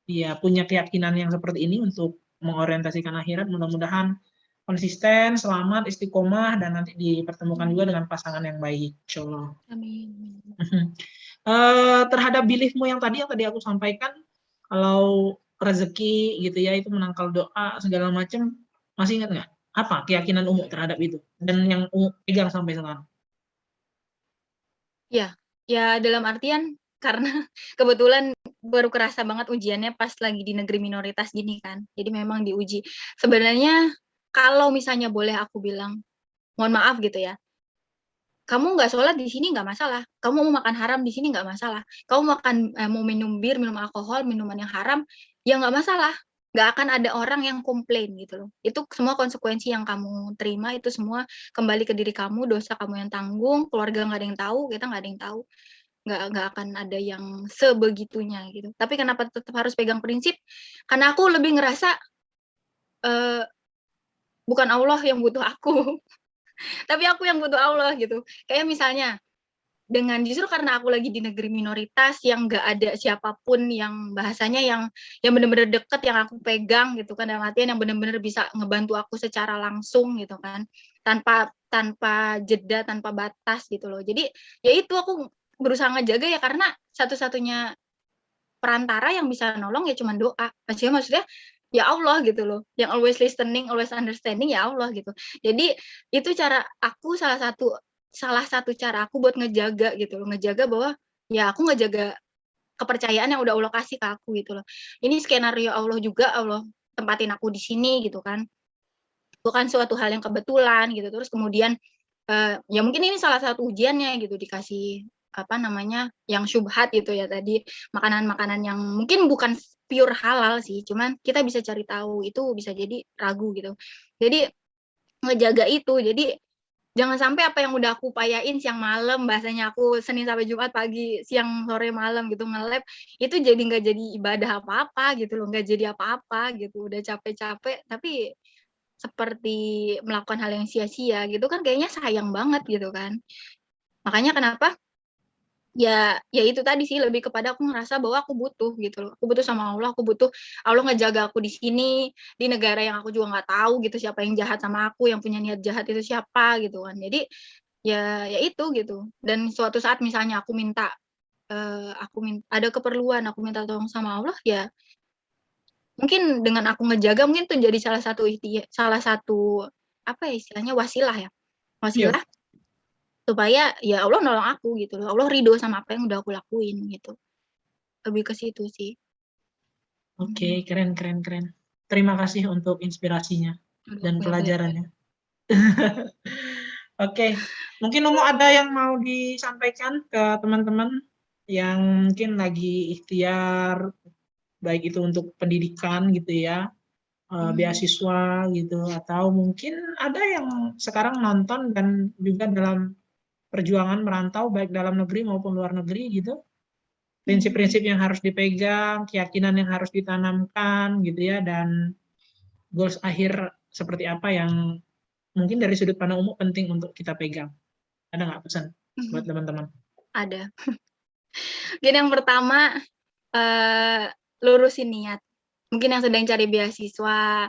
ya punya keyakinan yang seperti ini untuk mengorientasikan akhirat. Mudah-mudahan konsisten, selamat, istiqomah, dan nanti dipertemukan juga dengan pasangan yang baik, insya Allah. Amin. Terhadap beliefmu yang tadi aku sampaikan, kalau rezeki gitu ya, itu menangkal doa, segala macam, masih ingat nggak? Apa keyakinan Umu terhadap itu? Dan yang Umu pegang sampai sekarang? Ya dalam artian karena kebetulan baru kerasa banget ujiannya pas lagi di negeri minoritas gini kan. Jadi memang diuji. Sebenarnya kalau misalnya boleh aku bilang, mohon maaf gitu ya, kamu nggak sholat di sini nggak masalah, kamu mau makan haram di sini nggak masalah, kamu mau minum bir, minum alkohol, minuman yang haram, ya nggak masalah. Nggak akan ada orang yang komplain gitu loh. Itu semua konsekuensi yang kamu terima, itu semua kembali ke diri kamu, dosa kamu yang tanggung, keluarga nggak ada yang tahu, kita nggak ada yang tahu. Nggak akan ada yang sebegitunya gitu. Tapi kenapa tetap harus pegang prinsip? Karena aku lebih ngerasa, bukan Allah yang butuh aku, tapi aku yang butuh Allah gitu. Kayak misalnya, justru karena aku lagi di negeri minoritas yang nggak ada siapapun yang bahasanya yang bener-bener deket, yang aku pegang gitu kan, dalam artian yang bener-bener bisa ngebantu aku secara langsung gitu kan, tanpa jeda, tanpa batas gitu loh. Jadi, ya itu aku berusaha ngejaga ya karena satu-satunya perantara yang bisa nolong ya cuman doa. Maksudnya ya Allah gitu loh, yang always listening, always understanding ya Allah gitu. Jadi itu salah satu cara aku buat ngejaga gitu loh, ngejaga bahwa ya aku ngejaga kepercayaan yang udah Allah kasih ke aku gitu loh. Ini skenario Allah juga, Allah tempatin aku di sini gitu kan. Bukan suatu hal yang kebetulan gitu. Terus kemudian ya mungkin ini salah satu ujiannya gitu, dikasih apa namanya, yang syubhat gitu ya tadi, makanan-makanan yang mungkin bukan pure halal sih, cuman kita bisa cari tahu itu bisa jadi ragu gitu. Jadi ngejaga itu, jadi jangan sampai apa yang udah aku upayain siang malam, bahasanya aku Senin sampai Jumat pagi, siang, sore, malam gitu nge-lab, itu jadi nggak jadi ibadah apa-apa gitu loh, nggak jadi apa-apa gitu, udah capek-capek tapi seperti melakukan hal yang sia-sia gitu kan kayaknya sayang banget gitu kan. Makanya kenapa, ya itu tadi sih lebih kepada aku ngerasa bahwa aku butuh gitu loh. Aku butuh sama Allah, aku butuh Allah ngejaga aku di sini, di negara yang aku juga nggak tahu gitu siapa yang jahat sama aku, yang punya niat jahat itu siapa gitu kan. Jadi ya itu gitu. Dan suatu saat misalnya ada keperluan, aku minta tolong sama Allah, ya mungkin dengan aku ngejaga mungkin itu jadi salah satu apa ya istilahnya, wasilah ya, Iya. wasilah supaya ya Allah nolong aku gitu loh, Allah ridho sama apa yang udah aku lakuin gitu, lebih ke situ sih. Oke, keren, keren, keren. Terima kasih untuk inspirasinya Aduh dan aku yang banyak pelajarannya. Oke, mungkin Umu ada yang mau disampaikan ke teman-teman yang mungkin lagi ikhtiar, baik itu untuk pendidikan gitu ya, beasiswa gitu, atau mungkin ada yang sekarang nonton dan juga dalam perjuangan merantau baik dalam negeri maupun luar negeri gitu. Prinsip-prinsip yang harus dipegang, keyakinan yang harus ditanamkan gitu ya, dan goals akhir seperti apa yang mungkin dari sudut pandang umum penting untuk kita pegang. Ada nggak pesan buat teman-teman? Ada. Mungkin yang pertama, lurusin niat. Mungkin yang sedang cari beasiswa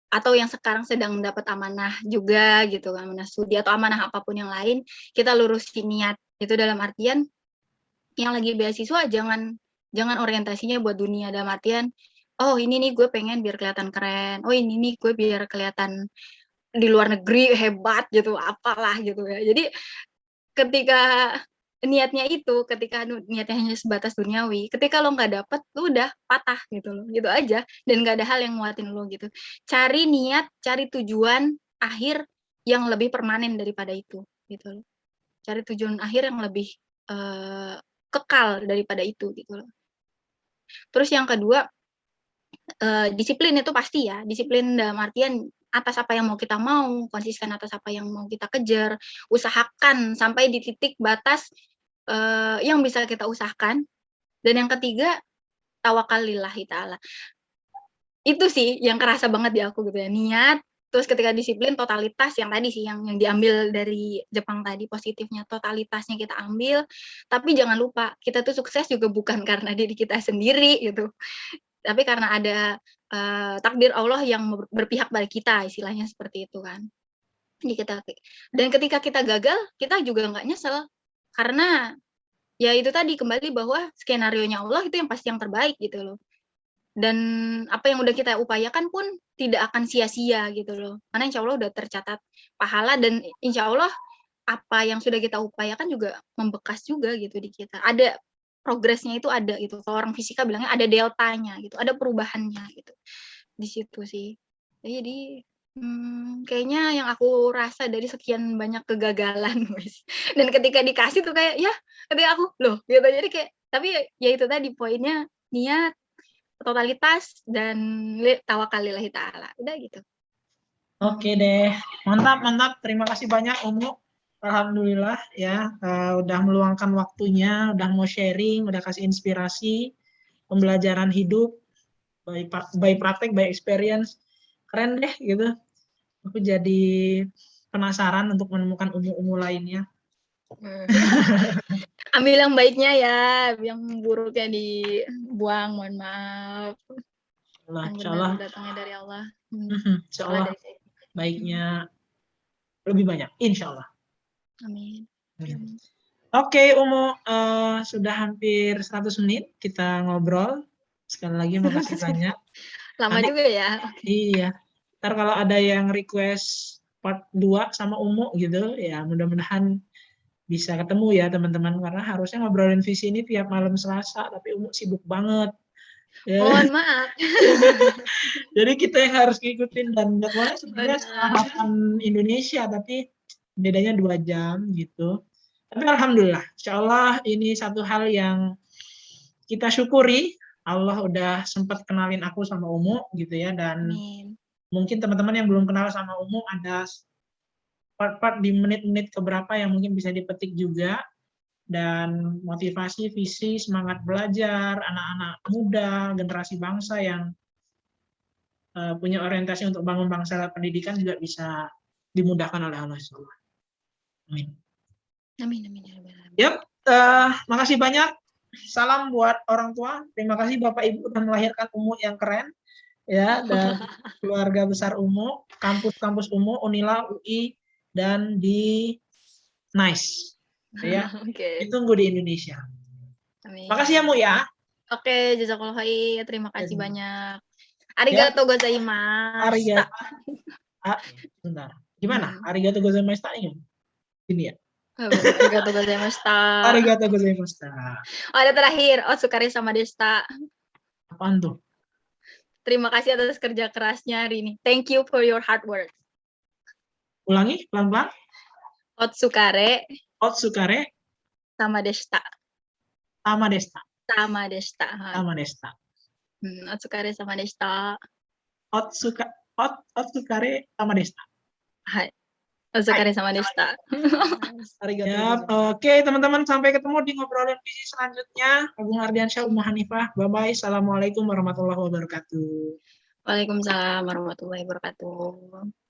atau yang sekarang sedang mendapat amanah juga gitu kan, amanah studi atau amanah apapun yang lain, kita lurusin niat. Itu dalam artian yang lagi beasiswa jangan orientasinya buat dunia, dalam artian, oh ini nih gue pengen biar kelihatan keren, oh ini nih gue biar kelihatan di luar negeri hebat gitu, apalah gitu ya. Jadi ketika niatnya hanya sebatas duniawi, ketika lo nggak dapet, lo udah patah gitu loh, gitu aja, dan nggak ada hal yang nguatin lo gitu. Cari niat, cari tujuan akhir yang lebih permanen daripada itu, gitu loh. Cari tujuan akhir yang lebih kekal daripada itu, gitu loh. Terus yang kedua, disiplin itu pasti ya, disiplin dalam artian atas apa yang mau kita mau, konsisten atas apa yang mau kita kejar, usahakan sampai di titik batas yang bisa kita usahakan. Dan yang ketiga, tawakal lillahi ta'ala. Itu sih yang kerasa banget di aku gitu ya, niat, terus ketika disiplin totalitas yang tadi sih yang diambil dari Jepang tadi, positifnya totalitasnya kita ambil, tapi jangan lupa kita tuh sukses juga bukan karena diri kita sendiri gitu, tapi karena ada takdir Allah yang berpihak pada kita, istilahnya seperti itu kan. Dan ketika kita gagal, kita juga nggak nyesel, karena ya itu tadi kembali bahwa skenarionya Allah itu yang pasti yang terbaik gitu loh. Dan apa yang udah kita upayakan pun tidak akan sia-sia gitu loh. Karena insya Allah udah tercatat pahala dan insya Allah apa yang sudah kita upayakan juga membekas juga gitu di kita. Ada progresnya itu ada gitu. Kalau orang fisika bilangnya ada deltanya gitu, ada perubahannya gitu. Di situ sih. Jadi kayaknya yang aku rasa dari sekian banyak kegagalan, wis. Dan ketika dikasih tuh kayak ya, ketika aku loh gitu. Jadi kayak tapi ya itu tadi poinnya niat, totalitas dan tawakal lillahi ta'ala. Udah gitu. Oke deh, mantap, mantap. Terima kasih banyak Umu. Alhamdulillah ya, udah meluangkan waktunya, udah mau sharing, udah kasih inspirasi, pembelajaran hidup, by praktek, by experience. Keren deh gitu. Aku jadi penasaran untuk menemukan Umu-Umu lainnya. Ambil yang baiknya ya, yang buruknya dibuang, mohon maaf. Nah, Yang insya benar Allah, datangnya dari Allah. insya Allah Dari saya. baiknya lebih banyak, insya Allah. Amin. Oke, Umu, sudah hampir 100 menit kita ngobrol. Sekali lagi makasih banyak. Lama Nanti, juga ya. iya. Ntar kalau ada yang request part 2 sama Umu gitu, ya mudah-mudahan bisa ketemu ya teman-teman, karena harusnya ngobrolin visi ini tiap malam Selasa, tapi Umu sibuk banget. Ya. Mohon maaf. Jadi kita yang harus ngikutin, dan jadwalnya sebenarnya Benar. 8 Indonesia, tapi bedanya 2 jam gitu. Tapi alhamdulillah, insya Allah ini satu hal yang kita syukuri. Allah udah sempat kenalin aku sama Umu gitu ya, dan Amin. mungkin teman-teman yang belum kenal sama Umu ada part-part di menit-menit keberapa yang mungkin bisa dipetik juga, dan motivasi, visi, semangat belajar anak-anak muda, generasi bangsa yang punya orientasi untuk bangun bangsa lewat pendidikan juga bisa dimudahkan oleh Allah SWT. Amin. Amin, amin, ya Rabbal Alamin. Yap, makasih banyak. Salam buat orang tua. Terima kasih Bapak Ibu udah melahirkan Umu yang keren, ya, dan keluarga besar Umu, kampus-kampus Umu, Unila, UI, dan di NICE. Ya, Oke. ditunggu di Indonesia. Amin. Makasih ya Mu ya. Oke, jazakallahu khair. Terima kasih Ya. banyak. Arigatou gozaimasu. Arigato. Bentar. Gimana? Arigato gozaimashita-nya? Ini ya. Arigatou gozaimashita. Arigato gozaimashita. Oh, ada terakhir. Otsukare sama deshita. Apaan tuh? Terima kasih atas kerja kerasnya hari ini. Thank you for your hard work. Ulangi pelan-pelan. Otsukare Otsukare sama deshita. sama deshita. Sama deshita. Sama deshita. Otsukare sama deshita. Otsukare sama deshita. Hai. Otsukare sama deshita. Ya, oke teman-teman, sampai ketemu di ngobrolin visi selanjutnya. Agung Ardiansyah, Umu Hanifah. Bye-bye. Assalamualaikum warahmatullahi wabarakatuh. Waalaikumsalam warahmatullahi wabarakatuh.